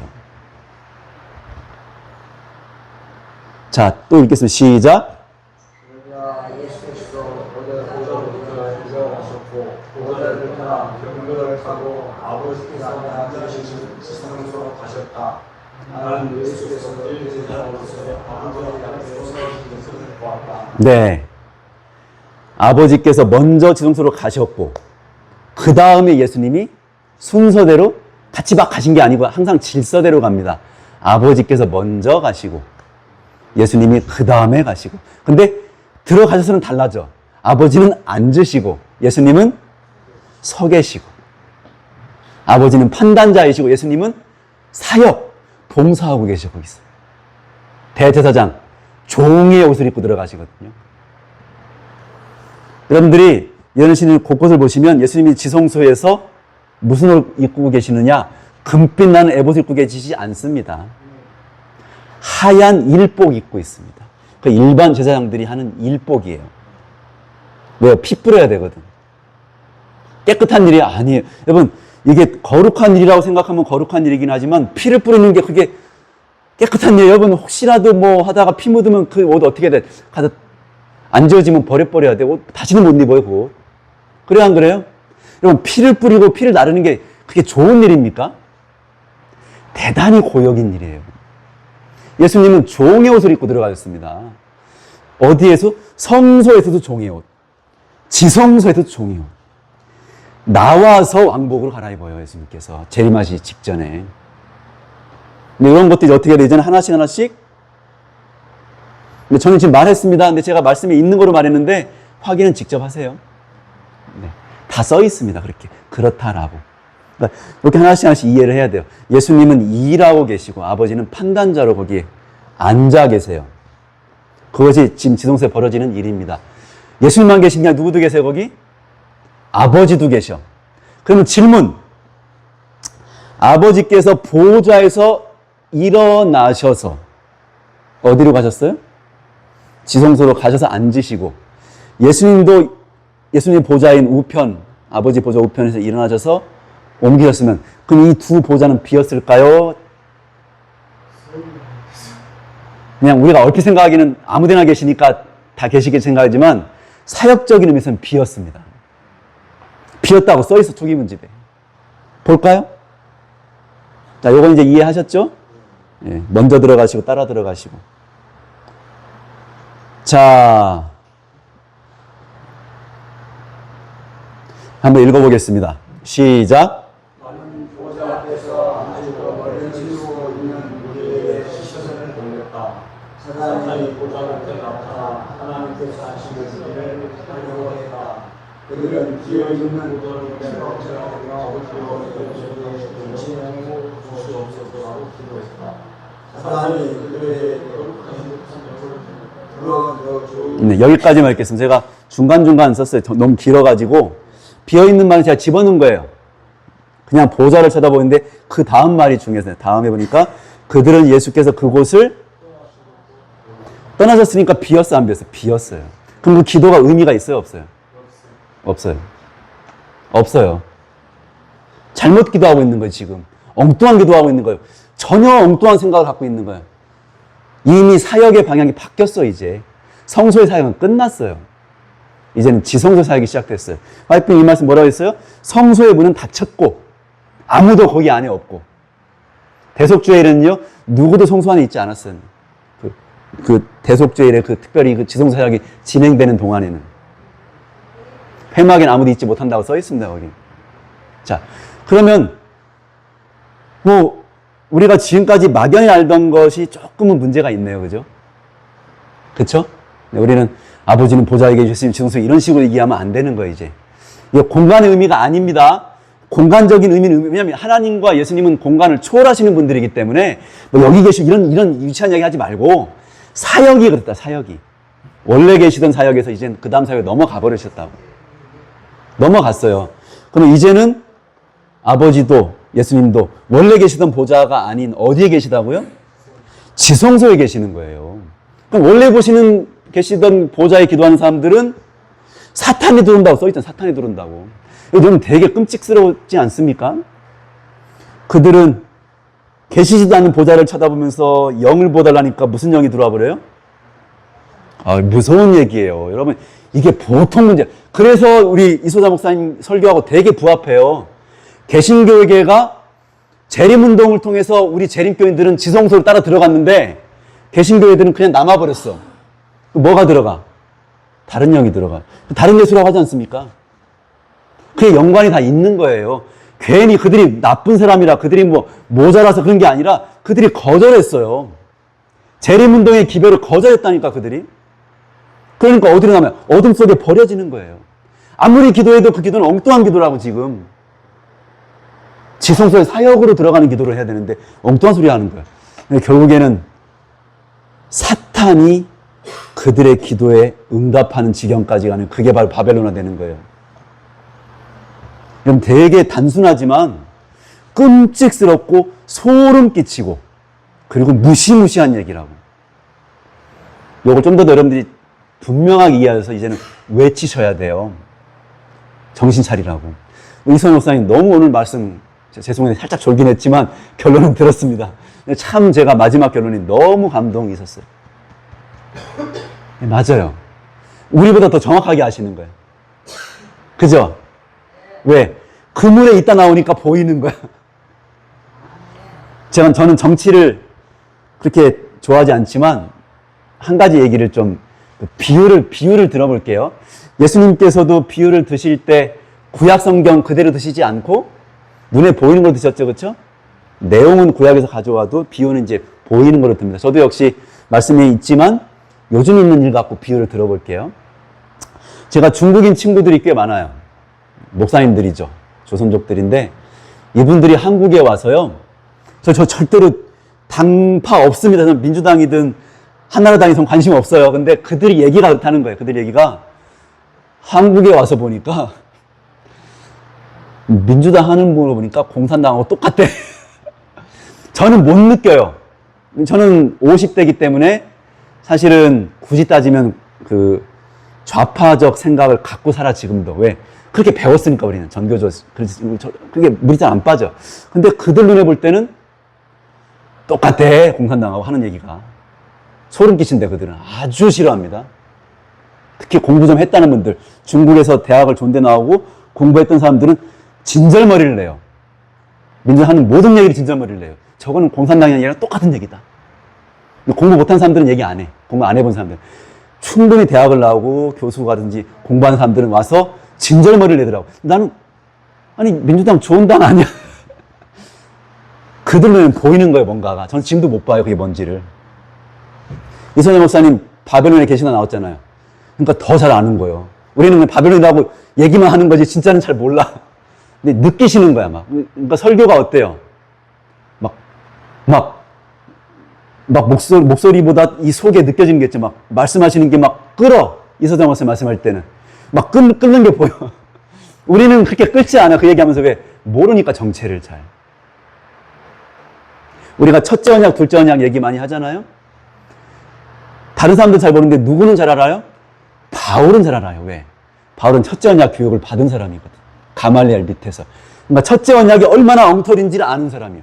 자, 또 읽겠습니다. 시작. 예수께서 보좌로부터 일어나셨고 보좌를 떠나 병거를 타고 아버지께서 앉으신 지성소로 가셨다. 나는 예수께서 제자로서 아버지의 앞에 서신 것을 보았다. 네. 아버지께서 먼저 지성소로 가셨고 그 다음에 예수님이 순서대로 같이 막 가신 게 아니고 항상 질서대로 갑니다. 아버지께서 먼저 가시고 예수님이 그 다음에 가시고. 근데 들어가셔서는 달라져. 아버지는 앉으시고 예수님은 서 계시고. 아버지는 판단자이시고 예수님은 사역, 봉사하고 계시고 있어요. 대제사장, 종의 옷을 입고 들어가시거든요. 여러분들이 이런 신을 곳곳을 보시면 예수님이 지성소에서 무슨 옷 입고 계시느냐? 금빛 나는 에봇을 입고 계시지 않습니다. 하얀 일복 입고 있습니다. 그 일반 제사장들이 하는 일복이에요. 왜요? 피 뿌려야 되거든. 깨끗한 일이 아니에요. 여러분, 이게 거룩한 일이라고 생각하면 거룩한 일이긴 하지만 피를 뿌리는 게 그게 깨끗한 일이에요. 여러분, 혹시라도 뭐 하다가 피 묻으면 그 옷 어떻게 돼? 가서 안 지워지면 버려야 돼. 옷 다시는 못 입어요, 그 옷. 그래요, 안 그래요? 여러분, 피를 뿌리고 피를 나르는 게 그게 좋은 일입니까? 대단히 고역인 일이에요. 예수님은 종의 옷을 입고 들어가셨습니다. 어디에서? 성소에서도 종의 옷. 지성소에서도 종의 옷. 나와서 왕복으로 갈아입어요, 예수님께서. 재림하시기 직전에. 근데 이런 것들이 어떻게 해야 되잖아요? 하나씩 하나씩. 근데 저는 지금 말했습니다. 근데 제가 말씀에 있는 거로 말했는데 확인은 직접 하세요. 네. 다 써 있습니다. 그렇게. 그렇다라고. 그러니까 이렇게 하나씩 하나씩 이해를 해야 돼요. 예수님은 일하고 계시고 아버지는 판단자로 거기에 앉아 계세요. 그것이 지금 지성소에 벌어지는 일입니다. 예수님만 계신 게 아니라 누구도 계세요, 거기? 아버지도 계셔. 그러면 질문. 아버지께서 보좌에서 일어나셔서 어디로 가셨어요? 지성소로 가셔서 앉으시고 예수님도 예수님 보좌인 우편, 아버지 보좌 우편에서 일어나셔서 옮기셨으면 그럼 이 두 보좌는 비었을까요? 그냥 우리가 얼핏 생각하기는 아무데나 계시니까 다 계시길 생각하지만 사역적인 의미에서는 비었습니다. 비었다고 써있어, 초기문집에. 볼까요? 자, 요건 이제 이해하셨죠? 예, 먼저 들어가시고 따라 들어가시고. 자, 한번 읽어보겠습니다. 시작. 나는 보좌 앞에서 앉고 머리를 쥐고 있는 무리에게 시선을 돌렸다. 사단이 보좌 앞에 나타나 하나님께서 하신 것을 하려고 했다. 그들은 비어있는 무덤을 채워주라고 정신하고 주시옵소서라고 기도했다. 사단이 그들의 네, 여기까지만 읽겠습니다. 제가 중간중간 썼어요. 너무 길어가지고 비어있는 말은 제가 집어넣은 거예요. 그냥 보좌를 쳐다보는데 그 다음 말이 중요해서 다음에 보니까 그들은 예수께서 그곳을 떠나셨으니까 비었어 안 비었어? 비었어요. 그럼 그 기도가 의미가 있어요 없어요? 없어요. 없어요. 잘못 기도하고 있는 거예요 지금. 엉뚱한 기도하고 있는 거예요. 전혀 엉뚱한 생각을 갖고 있는 거예요. 이미 사역의 방향이 바뀌었어 이제. 성소의 사역은 끝났어요. 이제는 지성소 사역이 시작됐어요. 하여튼 이 말씀 뭐라고 했어요? 성소의 문은 닫혔고 아무도 거기 안에 없고 대속주일은요 누구도 성소 안에 있지 않았어요. 그 대속주일에 특별히 그 지성소 사역이 진행되는 동안에는 폐막엔 아무도 있지 못한다고 써 있습니다 거기. 자 그러면 뭐 우리가 지금까지 막연히 알던 것이 조금은 문제가 있네요, 그죠? 그렇죠? 우리는 아버지는 보좌에 계셨으니 지성소에 이런 식으로 얘기하면 안 되는 거예요 이제. 이거 공간의 의미가 아닙니다. 공간적인 의미는 왜냐하면 하나님과 예수님은 공간을 초월하시는 분들이기 때문에 뭐 여기 계시고 이런 유치한 이야기 하지 말고 사역이 그랬다 사역이 원래 계시던 사역에서 이제 그 다음 사역에 넘어가 버리셨다고 넘어갔어요. 그럼 이제는 아버지도 예수님도 원래 계시던 보좌가 아닌 어디에 계시다고요? 지성소에 계시는 거예요. 그럼 원래 계시던 보좌에 기도하는 사람들은 사탄이 들어온다고 써있잖아요. 사탄이 들어온다고. 이거 되게 끔찍스럽지 않습니까? 그들은 계시지도 않는 보좌를 쳐다보면서 영을 보달라니까 무슨 영이 들어와 버려요? 아, 무서운 얘기예요. 여러분, 이게 보통 문제. 그래서 우리 이소자 목사님 설교하고 되게 부합해요. 개신교회가 재림운동을 통해서 우리 재림교인들은 지성소를 따라 들어갔는데 개신교회들은 그냥 남아버렸어. 뭐가 들어가? 다른 영이 들어가. 다른 예수라고 하지 않습니까? 그게 연관이 다 있는 거예요. 괜히 그들이 나쁜 사람이라 그들이 뭐 모자라서 그런 게 아니라 그들이 거절했어요. 재림운동의 기별을 거절했다니까 그들이. 그러니까 어디로 가면 어둠 속에 버려지는 거예요. 아무리 기도해도 그 기도는 엉뚱한 기도라고 지금. 지성소에 사역으로 들어가는 기도를 해야 되는데 엉뚱한 소리 하는 거예요. 결국에는 사탄이 그들의 기도에 응답하는 지경까지 가는 그게 바로 바벨론화 되는 거예요. 그럼 되게 단순하지만 끔찍스럽고 소름 끼치고 그리고 무시무시한 얘기라고. 이걸 좀 더 여러분들이 분명하게 이해해서 이제는 외치셔야 돼요. 정신 차리라고. 이선 목사님 너무 오늘 말씀 죄송해요. 살짝 졸긴 했지만 결론은 들었습니다. 참 제가 마지막 결론이 너무 감동이 있었어요. 맞아요. 우리보다 더 정확하게 아시는 거예요. 그죠? 왜? 그물에 있다 나오니까 보이는 거야. 저는 정치를 그렇게 좋아하지 않지만 한 가지 얘기를 좀 비유를 들어볼게요. 예수님께서도 비유를 드실 때 구약 성경 그대로 드시지 않고 눈에 보이는 걸 드셨죠, 그렇죠? 내용은 구약에서 가져와도 비유는 이제 보이는 걸로 듭니다. 저도 역시 말씀에 있지만 요즘 있는 일 갖고 비유를 들어볼게요. 제가 중국인 친구들이 꽤 많아요. 목사님들이죠. 조선족들인데 이분들이 한국에 와서요. 저 절대로 당파 없습니다. 저는 민주당이든 한나라당이든 관심 없어요. 근데 그들이 얘기가 그렇다는 거예요. 그들 얘기가 한국에 와서 보니까 민주당 하는 분을 보니까 공산당하고 똑같대. 저는 못 느껴요. 저는 50대이기 때문에 사실은 굳이 따지면 그 좌파적 생각을 갖고 살아 지금도. 왜? 그렇게 배웠으니까 우리는 전교조. 그게 물이 잘 안 빠져. 근데 그들 눈에 볼 때는 똑같아. 공산당하고 하는 얘기가. 소름 끼친데 그들은 아주 싫어합니다. 특히 공부 좀 했다는 분들. 중국에서 대학을 존대 나오고 공부했던 사람들은 진절머리를 내요. 민주하는 모든 얘기를 진절머리를 내요. 저거는 공산당이 아니라 똑같은 얘기다. 공부 못한 사람들은 얘기 안 해. 공부 안 해본 사람들. 충분히 대학을 나오고 교수가든지 공부하는 사람들은 와서 진절머리를 내더라고. 나는 아니 민주당 좋은 당 아니야. 그들 눈에는 보이는 거예요 뭔가가. 저는 지금도 못 봐요 그게 뭔지를. 이선영 목사님 바벨론에 계시나 나왔잖아요. 그러니까 더 잘 아는 거예요. 우리는 그냥 바벨론이라고 얘기만 하는 거지 진짜는 잘 몰라. 근데 느끼시는 거야 막. 그러니까 설교가 어때요? 목소리보다 이 속에 느껴지는 게 있죠. 막 말씀하시는 게 막 끌어. 이서정 목사님 말씀할 때는 막 끓는 게 보여. 우리는 그렇게 끌지 않아. 그 얘기하면서 왜? 모르니까 정체를 잘. 우리가 첫째 언약, 둘째 언약 얘기 많이 하잖아요. 다른 사람들은 잘 모르는데 누구는 잘 알아요? 바울은 잘 알아요. 왜? 바울은 첫째 언약 교육을 받은 사람이거든. 가말리엘 밑에서. 그러니까 첫째 언약이 얼마나 엉터리인지를 아는 사람이요.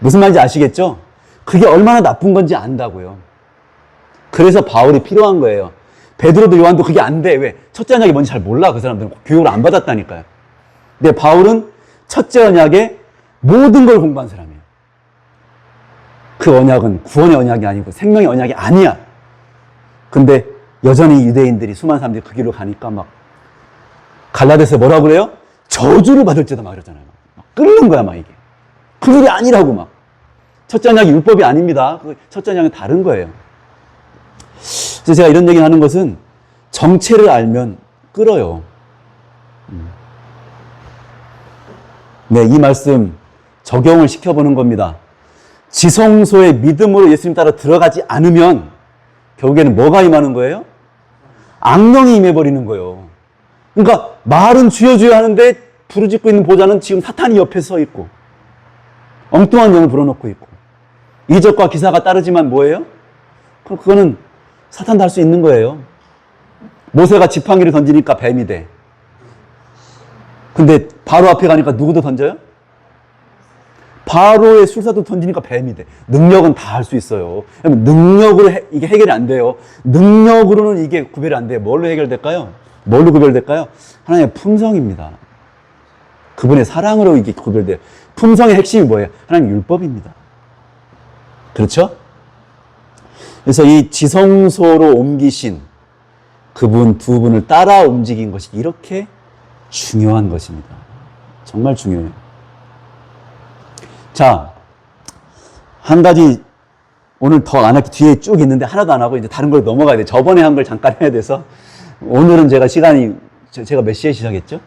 무슨 말인지 아시겠죠? 그게 얼마나 나쁜 건지 안다고요. 그래서 바울이 필요한 거예요. 베드로도 요한도 그게 안 돼. 왜? 첫째 언약이 뭔지 잘 몰라. 그 사람들은 교육을 안 받았다니까요. 근데 바울은 첫째 언약의 모든 걸 공부한 사람이에요. 그 언약은 구원의 언약이 아니고 생명의 언약이 아니야. 근데 여전히 유대인들이, 수많은 사람들이 그 길로 가니까 막 갈라디아서에 뭐라고 그래요? 저주를 받을지다 막 그러잖아요. 막 끓는 거야 막 이게. 그 일이 아니라고 막. 첫째 언약이 율법이 아닙니다. 첫째 언약은 다른 거예요. 그래서 제가 이런 얘기를 하는 것은 정체를 알면 끌어요. 네, 이 말씀 적용을 시켜보는 겁니다. 지성소에 믿음으로 예수님 따라 들어가지 않으면 결국에는 뭐가 임하는 거예요? 악령이 임해버리는 거예요. 그러니까 말은 주여 주여 하는데 부르짖고 있는 보좌는 지금 사탄이 옆에 서 있고 엉뚱한 영을 불어넣고 있고 이적과 기사가 따르지만 뭐예요? 그거는 사탄도 할 수 있는 거예요. 모세가 지팡이를 던지니까 뱀이 돼. 근데 바로 앞에 가니까 누구도 던져요? 바로의 술사도 던지니까 뱀이 돼. 능력은 다 할 수 있어요. 능력으로 이게 해결이 안 돼요. 능력으로는 이게 구별이 안 돼요. 뭘로 해결될까요? 뭘로 구별될까요? 하나님의 품성입니다. 그분의 사랑으로 이게 구별돼요. 품성의 핵심이 뭐예요? 하나님 율법입니다. 그렇죠? 그래서 이 지성소로 옮기신 그분 두 분을 따라 움직인 것이 이렇게 중요한 것입니다. 정말 중요해요. 자, 한 가지 오늘 더 안 할게. 뒤에 쭉 있는데 하나도 안 하고 이제 다른 걸 넘어가야 돼. 저번에 한 걸 잠깐 해야 돼서 오늘은 제가 시간이 제가 몇 시에 시작했죠?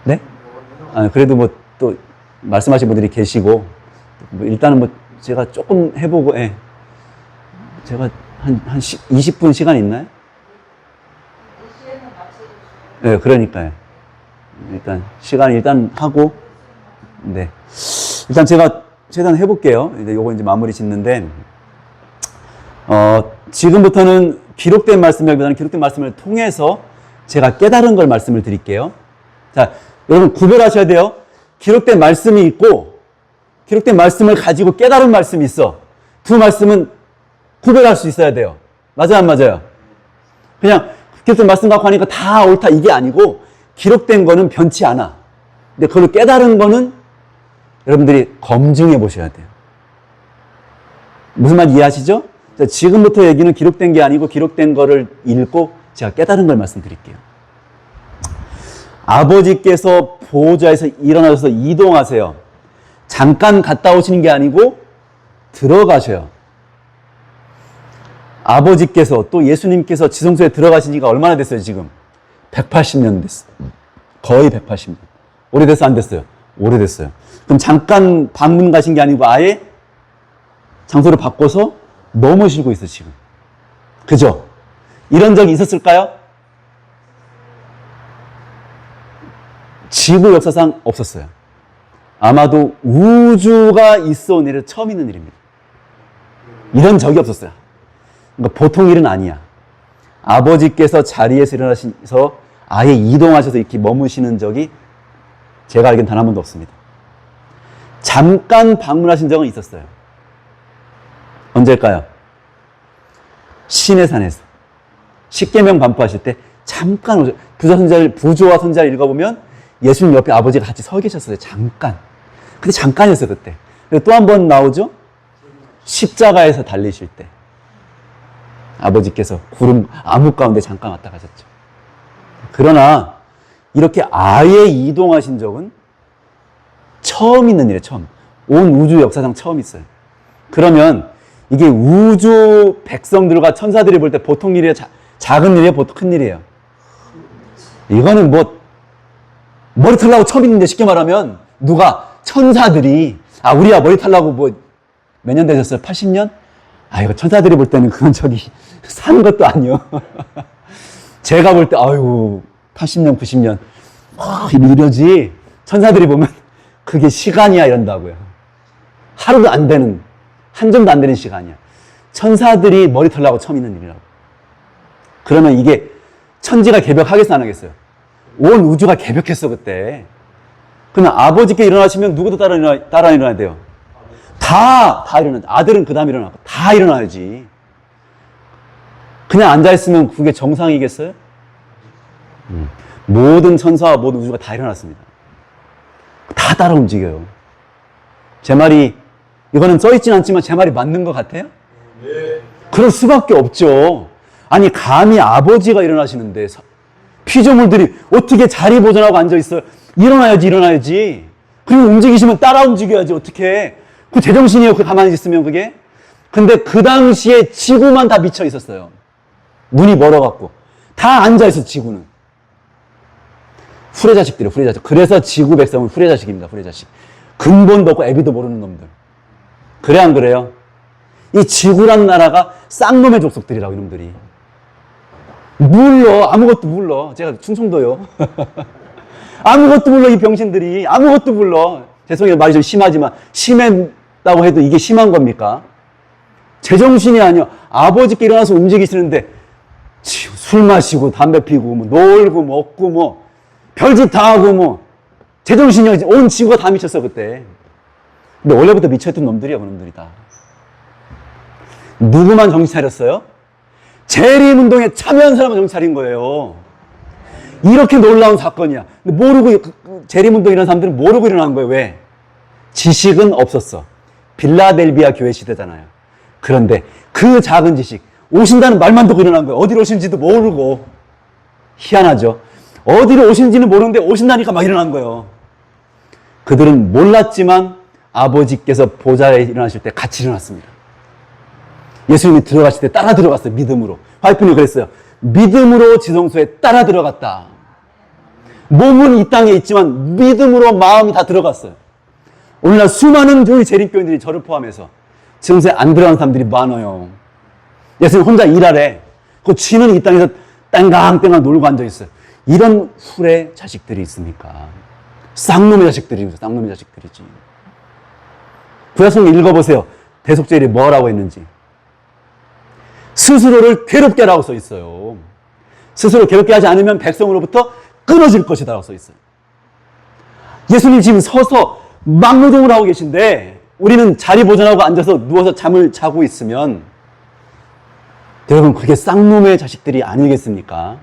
네? 아, 그래도 뭐 또 말씀하신 분들이 계시고 뭐 일단은 뭐 제가 조금 해보고 제가 한 20분 시간 있나요? 네, 그러니까요. 일단 시간 일단 하고 네. 일단 제가 최대한 해볼게요. 이제 요거 이제 마무리 짓는데, 지금부터는 기록된 말씀이라기보다는 기록된 말씀을 통해서 제가 깨달은 걸 말씀을 드릴게요. 자, 여러분 구별하셔야 돼요. 기록된 말씀이 있고, 기록된 말씀을 가지고 깨달은 말씀이 있어. 두 말씀은 구별할 수 있어야 돼요. 맞아요, 안 맞아요? 그냥 기록된 말씀 갖고 하니까 다 옳다 이게 아니고, 기록된 거는 변치 않아. 근데 그걸 깨달은 거는 여러분들이 검증해 보셔야 돼요. 무슨 말 이해하시죠? 자, 지금부터 얘기는 기록된 게 아니고 기록된 거를 읽고 제가 깨달은 걸 말씀드릴게요. 아버지께서 보호자에서 일어나셔서 이동하세요. 잠깐 갔다 오시는 게 아니고 들어가셔요. 아버지께서 또 예수님께서 지성소에 들어가신 지가 얼마나 됐어요, 지금? 180년 됐어요. 거의 180년. 오래됐어요, 안 됐어요? 오래됐어요. 그럼 잠깐 방문 가신 게 아니고 아예 장소를 바꿔서 머무시고 있어, 지금. 그죠? 이런 적이 있었을까요? 지구 역사상 없었어요. 아마도 우주가 있어 온 일은 처음 있는 일입니다. 이런 적이 없었어요. 그러니까 보통 일은 아니야. 아버지께서 자리에서 일어나셔서 아예 이동하셔서 이렇게 머무시는 적이 제가 알기엔 단 한 번도 없습니다. 잠깐 방문하신 적은 있었어요. 언제일까요? 시내산에서 십계명 반포하실 때 잠깐 오셨어요. 부조와 선자를 읽어보면 예수님 옆에 아버지가 같이 서 계셨어요. 잠깐. 근데 잠깐이었어요, 그때. 또 한 번 나오죠? 십자가에서 달리실 때 아버지께서 구름 암흑 가운데 잠깐 왔다 가셨죠. 그러나 이렇게 아예 이동하신 적은 처음 있는 일이에요. 처음. 온 우주 역사상 처음 있어요. 그러면 이게 우주 백성들과 천사들이 볼 때 보통 일이에요? 작은 일이에요? 보통 큰 일이에요? 이거는 뭐 머리 털라고 처음 있는데 쉽게 말하면 누가 천사들이 우리야 머리 털라고 뭐 몇 년 되셨어요? 80년? 이거 천사들이 볼 때는 그건 저기 산 것도 아니요. 제가 볼 때, 아유, 80년, 90년, 이러지. 천사들이 보면 그게 시간이야 이런다고요. 하루도 안 되는, 한 점도 안 되는 시간이야. 천사들이 머리 털라고 처음 있는 일이라고. 그러면 이게 천지가 개벽하겠어, 안 하겠어요? 온 우주가 개벽했어, 그때. 그러면 아버지께 일어나시면 누구도 따라 일어나야 돼요? 다 일어나. 아들은 그 다음에 일어나고. 다 일어나야지. 그냥 앉아있으면 그게 정상이겠어요? 모든 천사와 모든 우주가 다 일어났습니다. 다 따라 움직여요. 제 말이, 이거는 써있진 않지만 제 말이 맞는 것 같아요? 네. 그럴 수밖에 없죠. 아니, 감히 아버지가 일어나시는데, 피조물들이 어떻게 자리 보존하고 앉아있어요? 일어나야지. 그리고 움직이시면 따라 움직여야지, 어떻게. 그 제정신이에요, 그 가만히 있으면 그게. 근데 그 당시에 지구만 다 미쳐 있었어요. 눈이 멀어갖고. 다 앉아있어, 지구는. 후레자식들이에요, 후레자식. 그래서 지구 백성은 후레자식입니다, 후레자식. 근본도 없고 애비도 모르는 놈들. 그래, 안 그래요? 이 지구란 나라가 쌍놈의 족속들이라고, 이놈들이. 몰라, 아무것도 몰라. 제가 충청도요. 아무것도 몰라, 이 병신들이. 아무것도 몰라. 죄송해요, 말이 좀 심하지만, 심했다고 해도 이게 심한 겁니까? 제정신이 아니야. 아버지께 일어나서 움직이시는데, 술 마시고, 담배 피고, 뭐, 놀고, 먹고, 뭐, 별짓 다 하고, 뭐, 제정신이 온 지구가 다 미쳤어, 그때. 근데 원래부터 미쳐있던 놈들이야, 그 놈들이 다. 누구만 정신 차렸어요? 재림운동에 참여한 사람은 정신 차린 거예요. 이렇게 놀라운 사건이야. 근데 모르고, 재림운동 이런 사람들은 모르고 일어난 거예요. 왜? 지식은 없었어. 빌라델비아 교회 시대잖아요. 그런데 그 작은 지식, 오신다는 말만 듣고 일어난 거예요. 어디로 오신지도 모르고. 희한하죠. 어디로 오신지는 모르는데 오신다니까 막 일어난 거예요. 그들은 몰랐지만 아버지께서 보좌에 일어나실 때 같이 일어났습니다. 예수님이 들어가실 때 따라 들어갔어요. 믿음으로. 화이프님 그랬어요. 믿음으로 지성소에 따라 들어갔다. 몸은 이 땅에 있지만 믿음으로 마음이 다 들어갔어요. 오늘날 수많은 교회 재림교인들이 저를 포함해서 지성소에 안 들어가는 사람들이 많아요. 예수님 혼자 일하래. 그 쥐는 이 땅에서 땡강땡강 놀고 앉아있어요. 이런 후레 자식들이 있습니까? 쌍놈의 자식들이죠. 쌍놈의 자식들이지. 구약성경 읽어보세요. 대속죄일이 뭐라고 했는지. 스스로를 괴롭게 하라고 써 있어요. 스스로 괴롭게 하지 않으면 백성으로부터 끊어질 것이다 라고 써 있어요. 예수님 지금 서서 막노동을 하고 계신데 우리는 자리 보존하고 앉아서 누워서 잠을 자고 있으면 여러분 그게 쌍놈의 자식들이 아니겠습니까?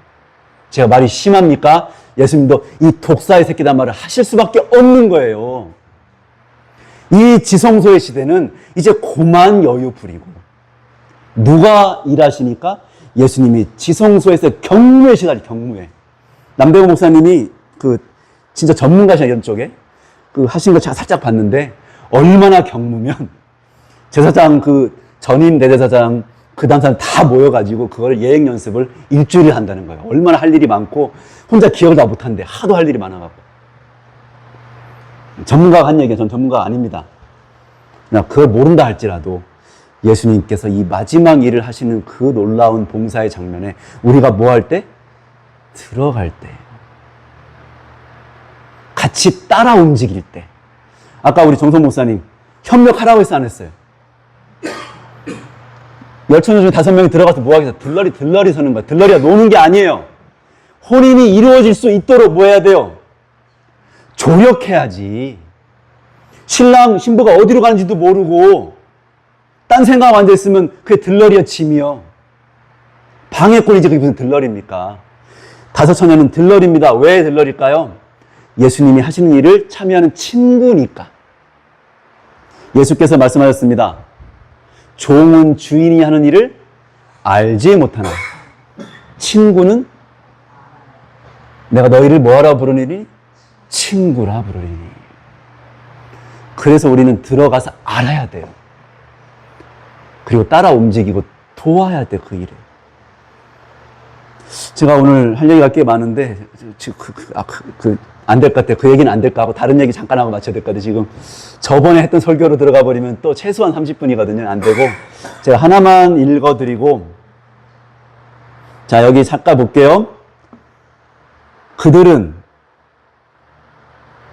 제가 말이 심합니까? 예수님도 이 독사의 새끼단 말을 하실 수밖에 없는 거예요. 이 지성소의 시대는 이제 고만 여유 부리고 누가 일하시니까? 예수님이 지성소에서 경무에 시달리 경무에. 남대호 목사님이 진짜 전문가시냐 이런 쪽에 하신 거 제가 살짝 봤는데 얼마나 경무면 제사장 전임 대제사장 그 다음 사람 다 모여가지고 그걸 예행 연습을 일주일을 한다는 거예요. 얼마나 할 일이 많고 혼자 기억을 다 못하는데 하도 할 일이 많아갖고. 전문가가 한 얘기예요. 전 전문가가 아닙니다. 그냥 그걸 모른다 할지라도 예수님께서 이 마지막 일을 하시는 그 놀라운 봉사의 장면에 우리가 뭐 할 때? 들어갈 때. 같이 따라 움직일 때. 아까 우리 정성 목사님 협력하라고 해서 안 했어요. 열처녀 중에 5명이 들어가서 뭐 하겠어? 들러리 서는 거야. 들러리가 노는 게 아니에요. 혼인이 이루어질 수 있도록 뭐 해야 돼요? 조력해야지. 신랑, 신부가 어디로 가는지도 모르고 딴 생각하고 앉아있으면 그게 들러리야, 짐이요. 방해꾼이지 그게 무슨 들러리입니까? 5처녀는 들러리입니다. 왜 들러리일까요? 예수님이 하시는 일을 참여하는 친구니까. 예수께서 말씀하셨습니다. 종은 주인이 하는 일을 알지 못하나. 친구는 내가 너희를 뭐하라 부르니? 친구라 부르리니. 그래서 우리는 들어가서 알아야 돼요. 그리고 따라 움직이고 도와야 돼, 그 일을. 제가 오늘 할 얘기가 꽤 많은데, 안 될 것 같아요. 그 얘기는 안 될까 하고 다른 얘기 잠깐 하고 마쳐야 될 것 같아요. 지금 저번에 했던 설교로 들어가 버리면 또 최소한 30분이거든요. 안 되고. 제가 하나만 읽어드리고, 자, 여기 잠깐 볼게요. 그들은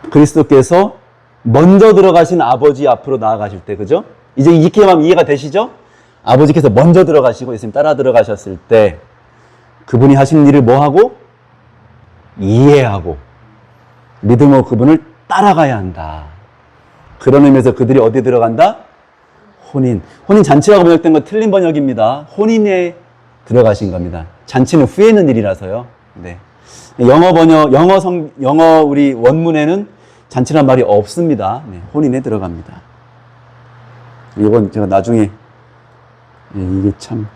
그리스도께서 먼저 들어가신 아버지 앞으로 나아가실 때, 그죠? 이제 이렇게만 이해가 되시죠? 아버지께서 먼저 들어가시고 예수님 따라 들어가셨을 때 그분이 하신 일을 뭐하고? 이해하고 믿음으로 그분을 따라가야 한다. 그런 의미에서 그들이 어디 들어간다? 혼인. 혼인 잔치라고 번역된 건 틀린 번역입니다. 혼인에 들어가신 겁니다. 잔치는 후에 있는 일이라서요. 네. 영어 우리 원문에는 잔치란 말이 없습니다. 네, 혼인에 들어갑니다. 이건 제가 나중에 이게 참.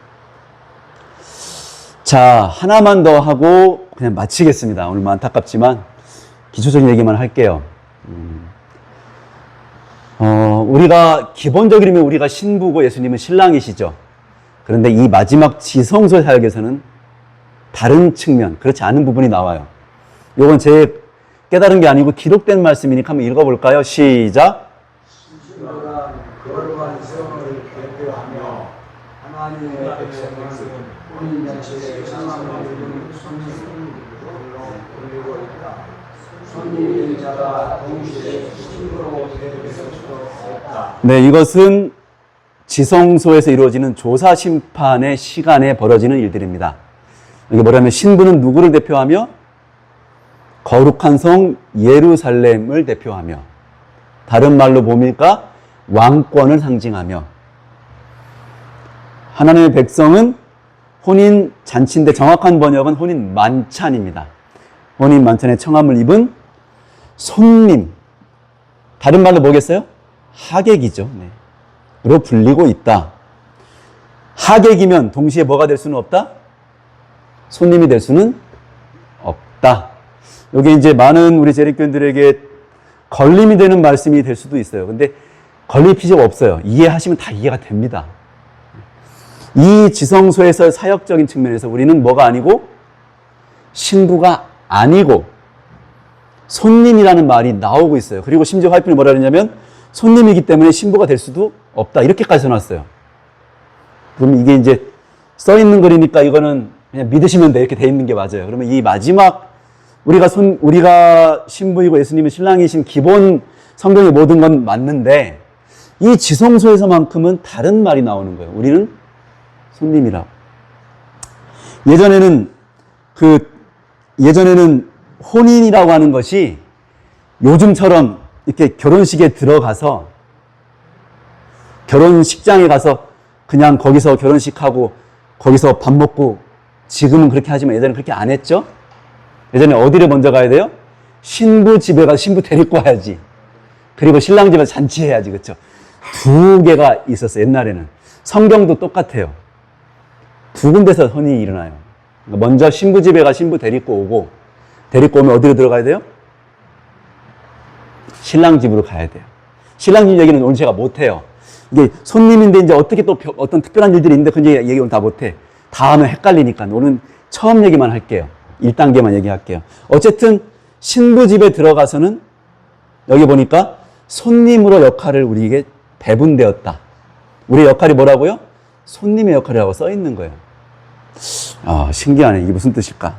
자, 하나만 더 하고 그냥 마치겠습니다. 오늘 뭐 안타깝지만 기초적인 얘기만 할게요. 우리가 기본적으로 우리가 신부고 예수님은 신랑이시죠. 그런데 이 마지막 지성소 사역에서는 다른 측면, 그렇지 않은 부분이 나와요. 이건 제 깨달은 게 아니고 기록된 말씀이니까 한번 읽어볼까요? 시작. 신부가 거룩한 성을 대표하며 하나님의 백성은 혼인잔치에 상함을 입은 손님으로 불리고 있다. 손님인 자가 동시에 신부로 대표될 수도 없다. 네, 이것은 지성소에서 이루어지는 조사 심판의 시간에 벌어지는 일들입니다. 이게 뭐냐면 신부는 누구를 대표하며 거룩한 성 예루살렘을 대표하며 다른 말로 뭡니까? 왕권을 상징하며 하나님의 백성은 혼인 잔치인데 정확한 번역은 혼인 만찬입니다. 혼인 만찬에 청함을 입은 손님, 다른 말로 뭐겠어요? 하객이죠. 네. 로 불리고 있다. 하객이면 동시에 뭐가 될 수는 없다? 손님이 될 수는 없다. 이게 이제 많은 우리 재림교인들에게 걸림이 되는 말씀이 될 수도 있어요. 근데 걸릴 필요가 없어요. 이해하시면 다 이해가 됩니다. 이 지성소에서 사역적인 측면에서 우리는 뭐가 아니고 신부가 아니고 손님이라는 말이 나오고 있어요. 그리고 심지어 화이프는 뭐라 그러냐면 손님이기 때문에 신부가 될 수도 없다. 이렇게까지 써놨어요. 그럼 이게 이제 써있는 글이니까 이거는 그냥 믿으시면 돼. 이렇게 돼 있는 게 맞아요. 그러면 이 마지막 우리가 신부이고 예수님은 신랑이신 기본 성경의 모든 건 맞는데 이 지성소에서만큼은 다른 말이 나오는 거예요. 우리는 손님이라고. 예전에는 혼인이라고 하는 것이 요즘처럼 이렇게 결혼식에 들어가서 결혼식장에 가서 그냥 거기서 결혼식하고 거기서 밥 먹고 지금은 그렇게 하지만 예전에는 그렇게 안 했죠? 예전에 어디를 먼저 가야 돼요? 신부 집에 가서 신부 데리고 와야지. 그리고 신랑 집에서 잔치해야지. 그렇죠? 두 개가 있었어요. 옛날에는. 성경도 똑같아요. 두 군데서 혼인이 일어나요. 그러니까 먼저 신부 집에 가서 신부 데리고 오고 데리고 오면 어디로 들어가야 돼요? 신랑 집으로 가야 돼요. 신랑 집 얘기는 오늘 제가 못해요. 이게 손님인데 이제 어떻게 또 어떤 특별한 일들이 있는데 그 얘기 오늘 다 못해. 다 하면 헷갈리니까 오늘 처음 얘기만 할게요. 1단계만 얘기할게요. 어쨌든 신부 집에 들어가서는 여기 보니까 손님으로 역할을 우리에게 배분되었다. 우리의 역할이 뭐라고요? 손님의 역할이라고 써 있는 거예요. 아, 신기하네. 이게 무슨 뜻일까?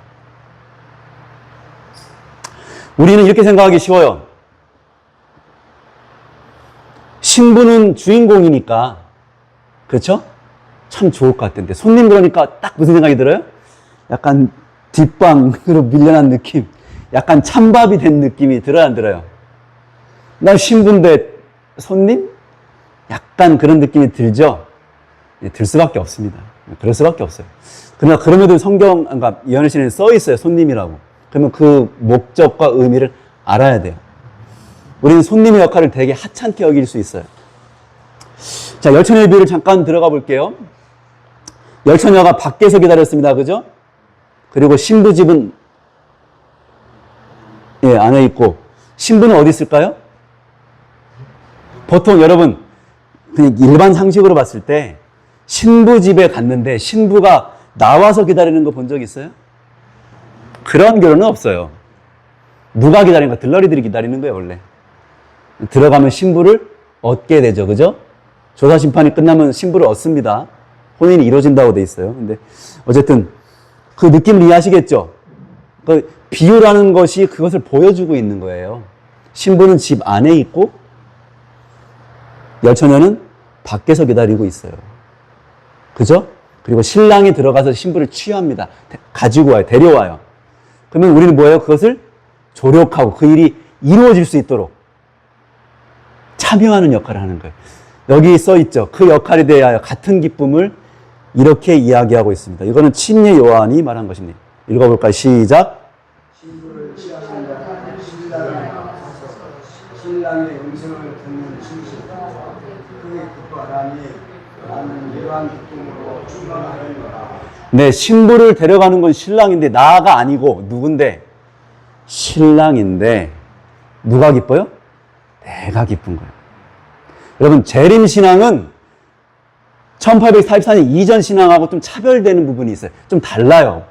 우리는 이렇게 생각하기 쉬워요. 신부는 주인공이니까, 그렇죠? 참 좋을 것 같은데, 손님 그러니까 딱 무슨 생각이 들어요? 약간 뒷방으로 밀려난 느낌, 약간 찬밥이 된 느낌이 들어요, 안 들어요? 난 신부인데 손님? 약간 그런 느낌이 들죠? 들 수밖에 없습니다. 그럴 수밖에 없어요. 그러나 그럼에도 그러니까 예언의 써 있어요, 손님이라고. 그러면 그 목적과 의미를 알아야 돼요. 우리는 손님의 역할을 되게 하찮게 여길 수 있어요. 자, 열처녀의 비유를 잠깐 들어가 볼게요. 열처녀가 밖에서 기다렸습니다. 그죠? 그리고 신부 집은 안에 있고 신부는 어디 있을까요? 보통 여러분 그냥 일반 상식으로 봤을 때 신부 집에 갔는데 신부가 나와서 기다리는 거 본 적 있어요? 그런 결혼은 없어요. 누가 기다리는 거? 들러리들이 기다리는 거예요, 원래. 들어가면 신부를 얻게 되죠. 그죠? 조사 심판이 끝나면 신부를 얻습니다. 혼인이 이루어진다고 돼 있어요. 근데 어쨌든 그 느낌을 이해하시겠죠? 그 비유라는 것이 그것을 보여주고 있는 거예요. 신부는 집 안에 있고 열처녀는 밖에서 기다리고 있어요. 그죠? 그리고 신랑이 들어가서 신부를 취합니다. 가지고 와요. 데려와요. 그러면 우리는 뭐예요? 그것을 조력하고 그 일이 이루어질 수 있도록 참여하는 역할을 하는 거예요. 여기 써 있죠. 그 역할에 대하여 같은 기쁨을 이렇게 이야기하고 있습니다. 이거는 침례 요한이 말한 것입니다. 읽어볼까요? 시작. 신부를 취하는 자는 신랑에 가서 신랑의 음성을 듣는 신부가 크게 기뻐하니 나는 이러한 기쁨으로 충만하였노라. 네, 신부를 데려가는 건 신랑인데 나가 아니고 누군데? 신랑인데 누가 기뻐요? 내가 기쁜 거예요. 여러분, 재림신앙은 1844년 이전 신앙하고 좀 차별되는 부분이 있어요. 좀 달라요.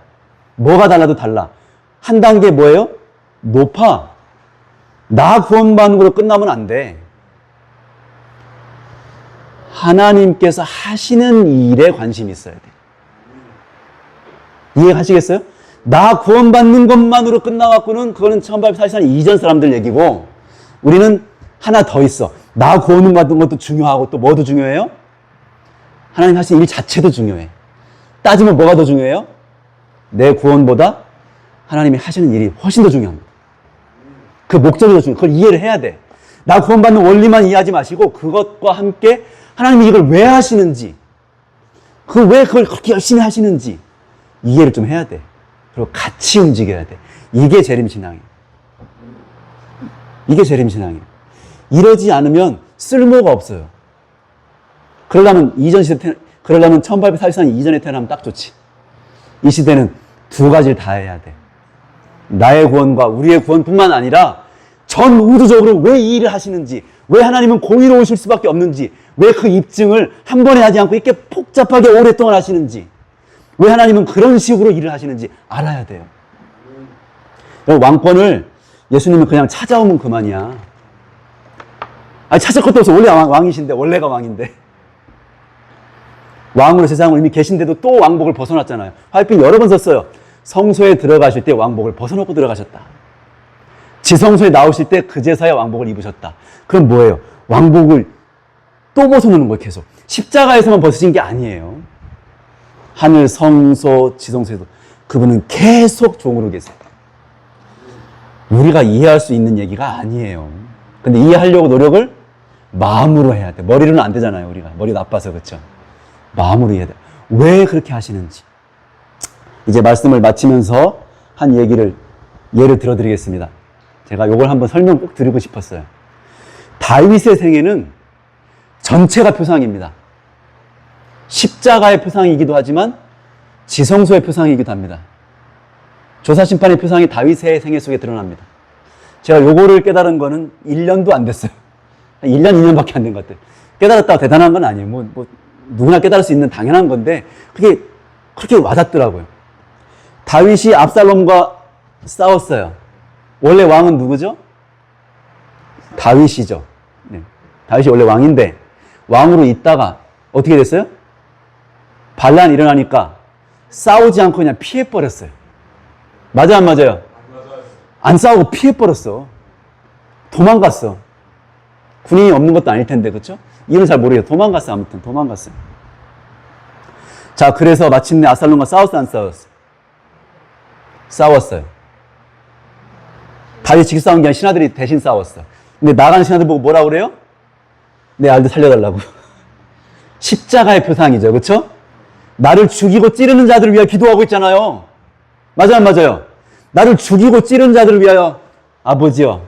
뭐가 달라도 달라. 한 단계 뭐예요? 높아. 나 구원받는 걸로 끝나면 안 돼. 하나님께서 하시는 일에 관심이 있어야 돼. 이해하시겠어요? 나 구원받는 것만으로 끝나갖고는 그거는 1844년 이전 사람들 얘기고 우리는 하나 더 있어. 나 구원받는 것도 중요하고 또 뭐도 중요해요? 하나님 하신 일 자체도 중요해. 따지면 뭐가 더 중요해요? 내 구원보다 하나님이 하시는 일이 훨씬 더 중요합니다. 그 목적이 더 중요해요. 그걸 이해를 해야 돼. 나 구원받는 원리만 이해하지 마시고 그것과 함께 하나님이 이걸 왜 하시는지 왜 그걸 그렇게 열심히 하시는지 이해를 좀 해야 돼. 그리고 같이 움직여야 돼. 이게 재림신앙이에요. 이게 재림신앙이에요. 이러지 않으면 쓸모가 없어요. 그러려면 이전 시대, 그러려면 1844년 이전에 태어나면 딱 좋지. 이 시대는 두 가지를 다 해야 돼. 나의 구원과 우리의 구원뿐만 아니라 전 우주적으로 왜 이 일을 하시는지, 왜 하나님은 공의로우실 수밖에 없는지, 왜 그 입증을 한 번에 하지 않고 이렇게 복잡하게 오랫동안 하시는지, 왜 하나님은 그런 식으로 일을 하시는지 알아야 돼요. 왕권을 예수님은 그냥 찾아오면 그만이야. 아니, 찾을 것도 없어. 원래 왕이신데, 원래가 왕인데. 왕으로 세상을 이미 계신데도 또 왕복을 벗어났잖아요. 화이트 여러 번 썼어요. 성소에 들어가실 때 왕복을 벗어놓고 들어가셨다. 지성소에 나오실 때 그제서야 왕복을 입으셨다. 그럼 뭐예요? 왕복을 또 벗어놓는 거예요, 계속. 십자가에서만 벗으신 게 아니에요. 하늘, 성소, 지성소에도 그분은 계속 종으로 계세요. 우리가 이해할 수 있는 얘기가 아니에요. 근데 이해하려고 노력을 마음으로 해야 돼. 머리로는 안 되잖아요, 우리가. 머리 나빠서, 그렇죠? 마음으로 이해해야 돼. 왜 그렇게 하시는지. 이제 말씀을 마치면서 한 예를 들어드리겠습니다. 제가 이걸 한번 설명 꼭 드리고 싶었어요. 다윗의 생애는 전체가 표상입니다. 십자가의 표상이기도 하지만 지성소의 표상이기도 합니다. 조사심판의 표상이 다윗의 생애 속에 드러납니다. 제가 요거를 깨달은 거는 1년도 안 됐어요. 1년, 2년밖에 안 된 것 같아요. 깨달았다고 대단한 건 아니에요. 누구나 깨달을 수 있는 당연한 건데 그게 그렇게 와닿더라고요. 다윗이 압살롬과 싸웠어요. 원래 왕은 누구죠? 다윗이죠. 네. 다윗이 원래 왕인데 왕으로 있다가 어떻게 됐어요? 반란이 일어나니까 싸우지 않고 그냥 피해버렸어요. 맞아요, 안 맞아요? 안 싸우고 피해버렸어. 도망갔어. 군인이 없는 것도 아닐 텐데, 그렇죠? 이유는 잘 모르겠어요. 도망갔어. 아무튼 도망갔어요. 자, 그래서 마침내 압살롬과 싸웠어, 안 싸웠어? 싸웠어요. 다윗이 직접 싸운 게 아니라 신하들이 대신 싸웠어. 근데 나가는 신하들 보고 뭐라 그래요? 내 아들 살려달라고. 십자가의 표상이죠, 그렇죠? 나를 죽이고 찌르는 자들을 위하여 기도하고 있잖아요. 맞아요, 안 맞아요? 나를 죽이고 찌르는 자들을 위하여 아버지여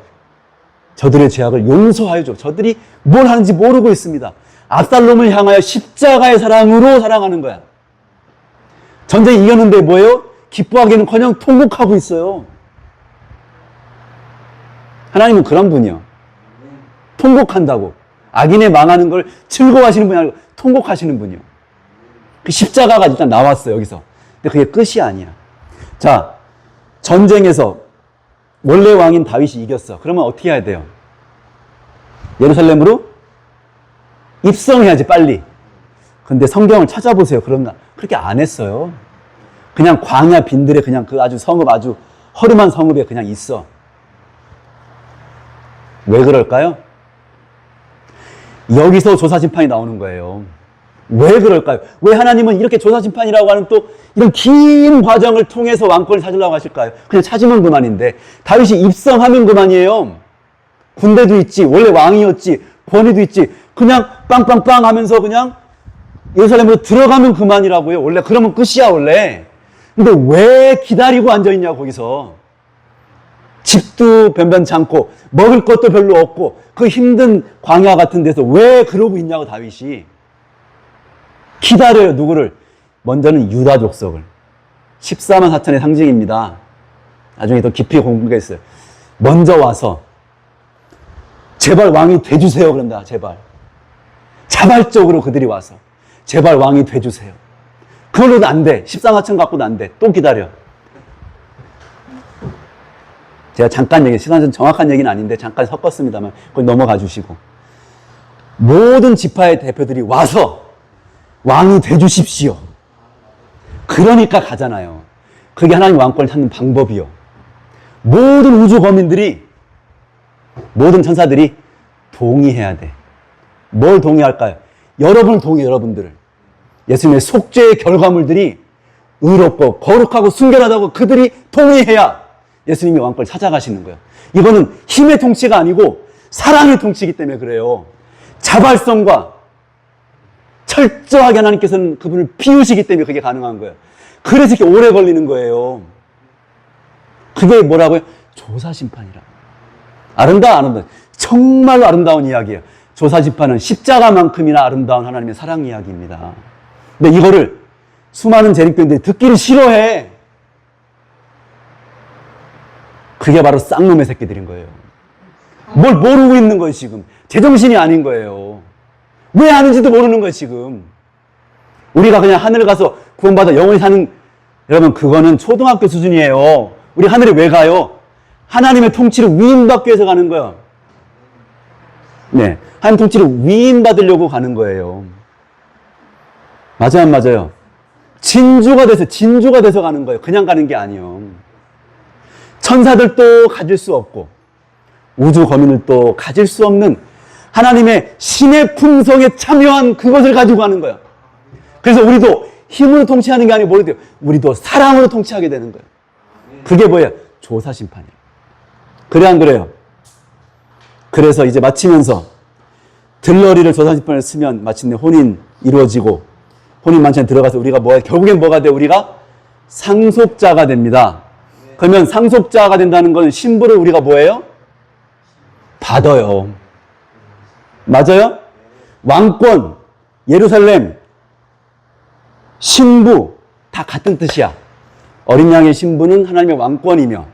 저들의 죄악을 용서하여 줘. 저들이 뭘 하는지 모르고 있습니다. 압살롬을 향하여 십자가의 사랑으로 사랑하는 거야. 전쟁 이겼는데 뭐예요? 기뻐하기는커녕 통곡하고 있어요. 하나님은 그런 분이요. 통곡한다고. 악인의 망하는 걸 즐거워하시는 분이 아니고 통곡하시는 분이요. 그 십자가가 일단 나왔어요, 여기서. 근데 그게 끝이 아니야. 자, 전쟁에서 원래 왕인 다윗이 이겼어. 그러면 어떻게 해야 돼요? 예루살렘으로 입성해야지, 빨리. 근데 성경을 찾아보세요. 그러나 그렇게 안 했어요. 그냥 광야 빈들에 그냥 그 아주 성읍, 아주 허름한 성읍에 그냥 있어. 왜 그럴까요? 여기서 조사심판이 나오는 거예요. 왜 그럴까요? 왜 하나님은 이렇게 조사심판이라고 하는 또 이런 긴 과정을 통해서 왕권을 찾으려고 하실까요? 그냥 찾으면 그만인데, 다윗이 입성하면 그만이에요. 군대도 있지, 원래 왕이었지, 권위도 있지, 그냥 빵빵빵 하면서 그냥 예루살렘으로 들어가면 그만이라고요. 원래 그러면 끝이야, 원래. 근데 왜 기다리고 앉아있냐, 거기서. 집도 변변찮고 먹을 것도 별로 없고 그 힘든 광야 같은 데서 왜 그러고 있냐고, 다윗이. 기다려요. 누구를? 먼저는 유다 족속을. 14만 4천의 상징입니다. 나중에 더 깊이 공부했어요. 먼저 와서 제발 왕이 돼주세요. 그런다. 제발. 자발적으로 그들이 와서 제발 왕이 돼주세요. 그걸로도 안 돼. 14만 4천 갖고도 안 돼. 또 기다려. 제가 잠깐 시간은 정확한 얘기는 아닌데 잠깐 섞었습니다만 그걸 넘어가 주시고, 모든 지파의 대표들이 와서 왕이 돼주십시오. 그러니까 가잖아요. 그게 하나님 왕권을 찾는 방법이요. 모든 우주 거민들이, 모든 천사들이 동의해야 돼. 뭘 동의할까요? 여러분을 동의해. 여러분들을. 예수님의 속죄의 결과물들이 의롭고 거룩하고 순결하다고 그들이 동의해야 예수님이 왕권을 찾아가시는 거예요. 이거는 힘의 통치가 아니고 사랑의 통치이기 때문에 그래요. 자발성과 철저하게 하나님께서는 그분을 비우시기 때문에 그게 가능한 거예요. 그래서 이렇게 오래 걸리는 거예요. 그게 뭐라고요? 조사심판이라고. 아름다워. 정말로 아름다운 이야기예요. 조사심판은 십자가만큼이나 아름다운 하나님의 사랑 이야기입니다. 근데 이거를 수많은 재림교인들이 듣기를 싫어해. 그게 바로 쌍놈의 새끼들인 거예요. 뭘 모르고 있는 거예요, 지금. 제정신이 아닌 거예요. 왜 하는지도 모르는 거예요, 지금. 우리가 그냥 하늘 가서 구원받아 영원히 사는, 여러분, 그거는 초등학교 수준이에요. 우리 하늘에 왜 가요? 하나님의 통치를 위임받기 위해서 가는 거예요. 네. 하나님 통치를 위임받으려고 가는 거예요. 맞아요, 안 맞아요? 진주가 돼서 가는 거예요. 그냥 가는 게 아니에요. 천사들도 가질 수 없고, 우주 거민들도 가질 수 없는 하나님의 신의 품성에 참여한 그것을 가지고 가는 거예요. 그래서 우리도 힘으로 통치하는 게 아니고 뭘 돼요? 우리도 사랑으로 통치하게 되는 거예요. 그게 뭐예요? 조사심판이에요. 그래, 안 그래요? 그래서 이제 마치면서 들러리를 조사심판을 쓰면 마침내 혼인 이루어지고, 혼인 만찬에 들어가서 우리가 결국엔 뭐가 돼요? 우리가 상속자가 됩니다. 그러면 상속자가 된다는 건 신부를 우리가 뭐예요? 받아요. 맞아요? 왕권, 예루살렘, 신부 다 같은 뜻이야. 어린 양의 신부는 하나님의 왕권이며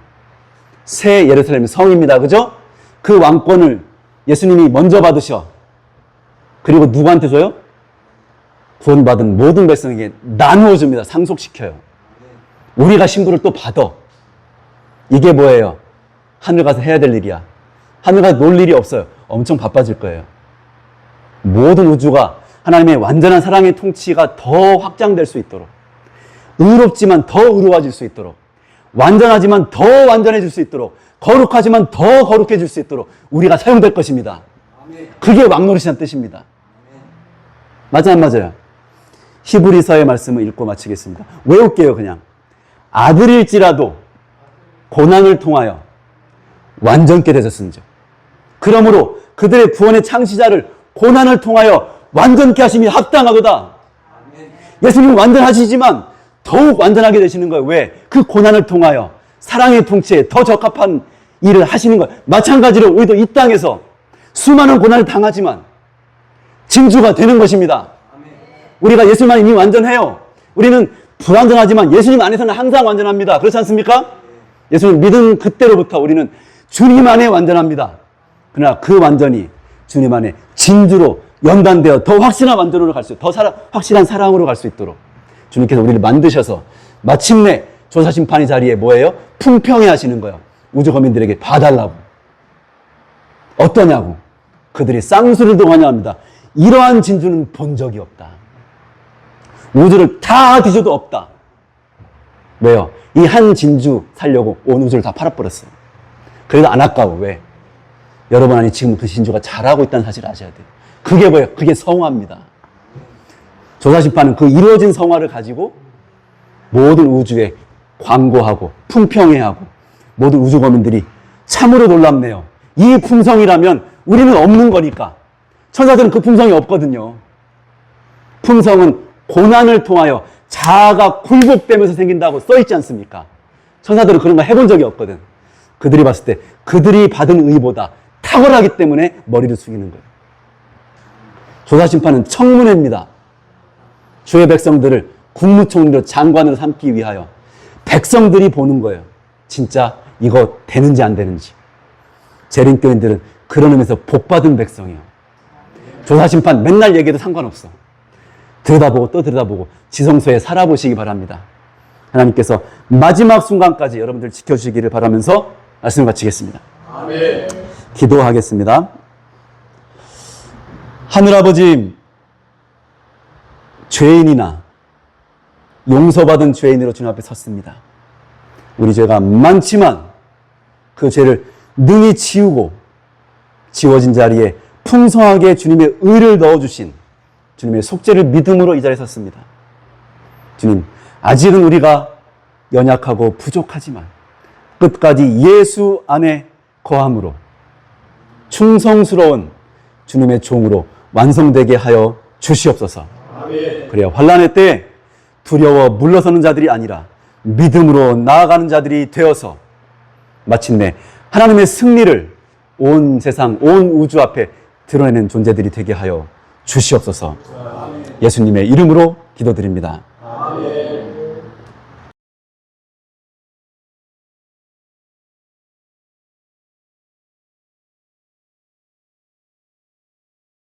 새 예루살렘의 성입니다. 그죠? 그 왕권을 예수님이 먼저 받으셔. 그리고 누구한테 줘요? 구원받은 모든 백성에게 나누어 줍니다. 상속시켜요. 우리가 신부를 또 받아. 이게 뭐예요? 하늘 가서 해야 될 일이야. 하늘 가서 놀 일이 없어요. 엄청 바빠질 거예요. 모든 우주가 하나님의 완전한 사랑의 통치가 더 확장될 수 있도록, 의롭지만 더 의로워질 수 있도록, 완전하지만 더 완전해질 수 있도록, 거룩하지만 더 거룩해질 수 있도록 우리가 사용될 것입니다. 그게 왕노릇이라는 뜻입니다. 맞아, 안 맞아요? 히브리서의 말씀을 읽고 마치겠습니다. 외울게요, 그냥. 아들일지라도 고난을 통하여 완전케 되셨은즉, 그러므로 그들의 구원의 창시자를 고난을 통하여 완전케 하심이 합당하도다. 예수님은 완전하시지만 더욱 완전하게 되시는 거예요. 왜? 그 고난을 통하여 사랑의 통치에 더 적합한 일을 하시는 거예요. 마찬가지로 우리도 이 땅에서 수많은 고난을 당하지만 진주가 되는 것입니다. 우리가 예수님만 이미 완전해요. 우리는 불완전하지만 예수님 안에서는 항상 완전합니다. 그렇지 않습니까? 예수님 믿은 그때로부터 우리는 주님 안에 완전합니다. 그러나 그 완전이 주님 안에 진주로 연단되어 더 확실한 완전으로 갈 수 있도록, 더 확실한 사랑으로 갈 수 있도록 주님께서 우리를 만드셔서 마침내 조사심판의 자리에 뭐예요? 품평해 하시는 거예요. 우주 거민들에게 봐달라고. 어떠냐고. 그들이 쌍수를 두고 환영합니다. 이러한 진주는 본 적이 없다. 우주를 다 뒤져도 없다. 왜요? 이 한 진주 살려고 온 우주를 다 팔아버렸어요. 그래도 안 아까워. 왜? 여러분, 아니 지금 그 진주가 잘하고 있다는 사실을 아셔야 돼요. 그게 뭐예요? 그게 성화입니다. 조사심판은 그 이루어진 성화를 가지고 모든 우주에 광고하고 품평회하고 모든 우주거민들이 참으로 놀랍네요. 이 품성이라면 우리는 없는 거니까. 천사들은 그 품성이 없거든요. 품성은 고난을 통하여 자아가 굴복되면서 생긴다고 써있지 않습니까? 천사들은 그런 거 해본 적이 없거든. 그들이 봤을 때 그들이 받은 의보다 탁월하기 때문에 머리를 숙이는 거예요. 조사심판은 청문회입니다. 주의 백성들을 국무총리로 장관으로 삼기 위하여 백성들이 보는 거예요. 진짜 이거 되는지 안 되는지. 재림교인들은 그런 의미에서 복받은 백성이에요. 조사심판 맨날 얘기해도 상관없어. 들여다보고 또 들여다보고 지성소에 살아보시기 바랍니다. 하나님께서 마지막 순간까지 여러분들 지켜주시기를 바라면서 말씀을 마치겠습니다. 아멘. 기도하겠습니다. 하늘아버지, 죄인이나 용서받은 죄인으로 주님 앞에 섰습니다. 우리 죄가 많지만 그 죄를 능히 지우고 지워진 자리에 풍성하게 주님의 의를 넣어주신 주님의 속죄를 믿음으로 이 자리에 섰습니다. 주님, 아직은 우리가 연약하고 부족하지만 끝까지 예수 안에 거함으로 충성스러운 주님의 종으로 완성되게 하여 주시옵소서. 아멘. 그래야 환난의 때 두려워 물러서는 자들이 아니라 믿음으로 나아가는 자들이 되어서 마침내 하나님의 승리를 온 세상, 온 우주 앞에 드러내는 존재들이 되게 하여 주시옵소서. 예수님의 이름으로 기도드립니다.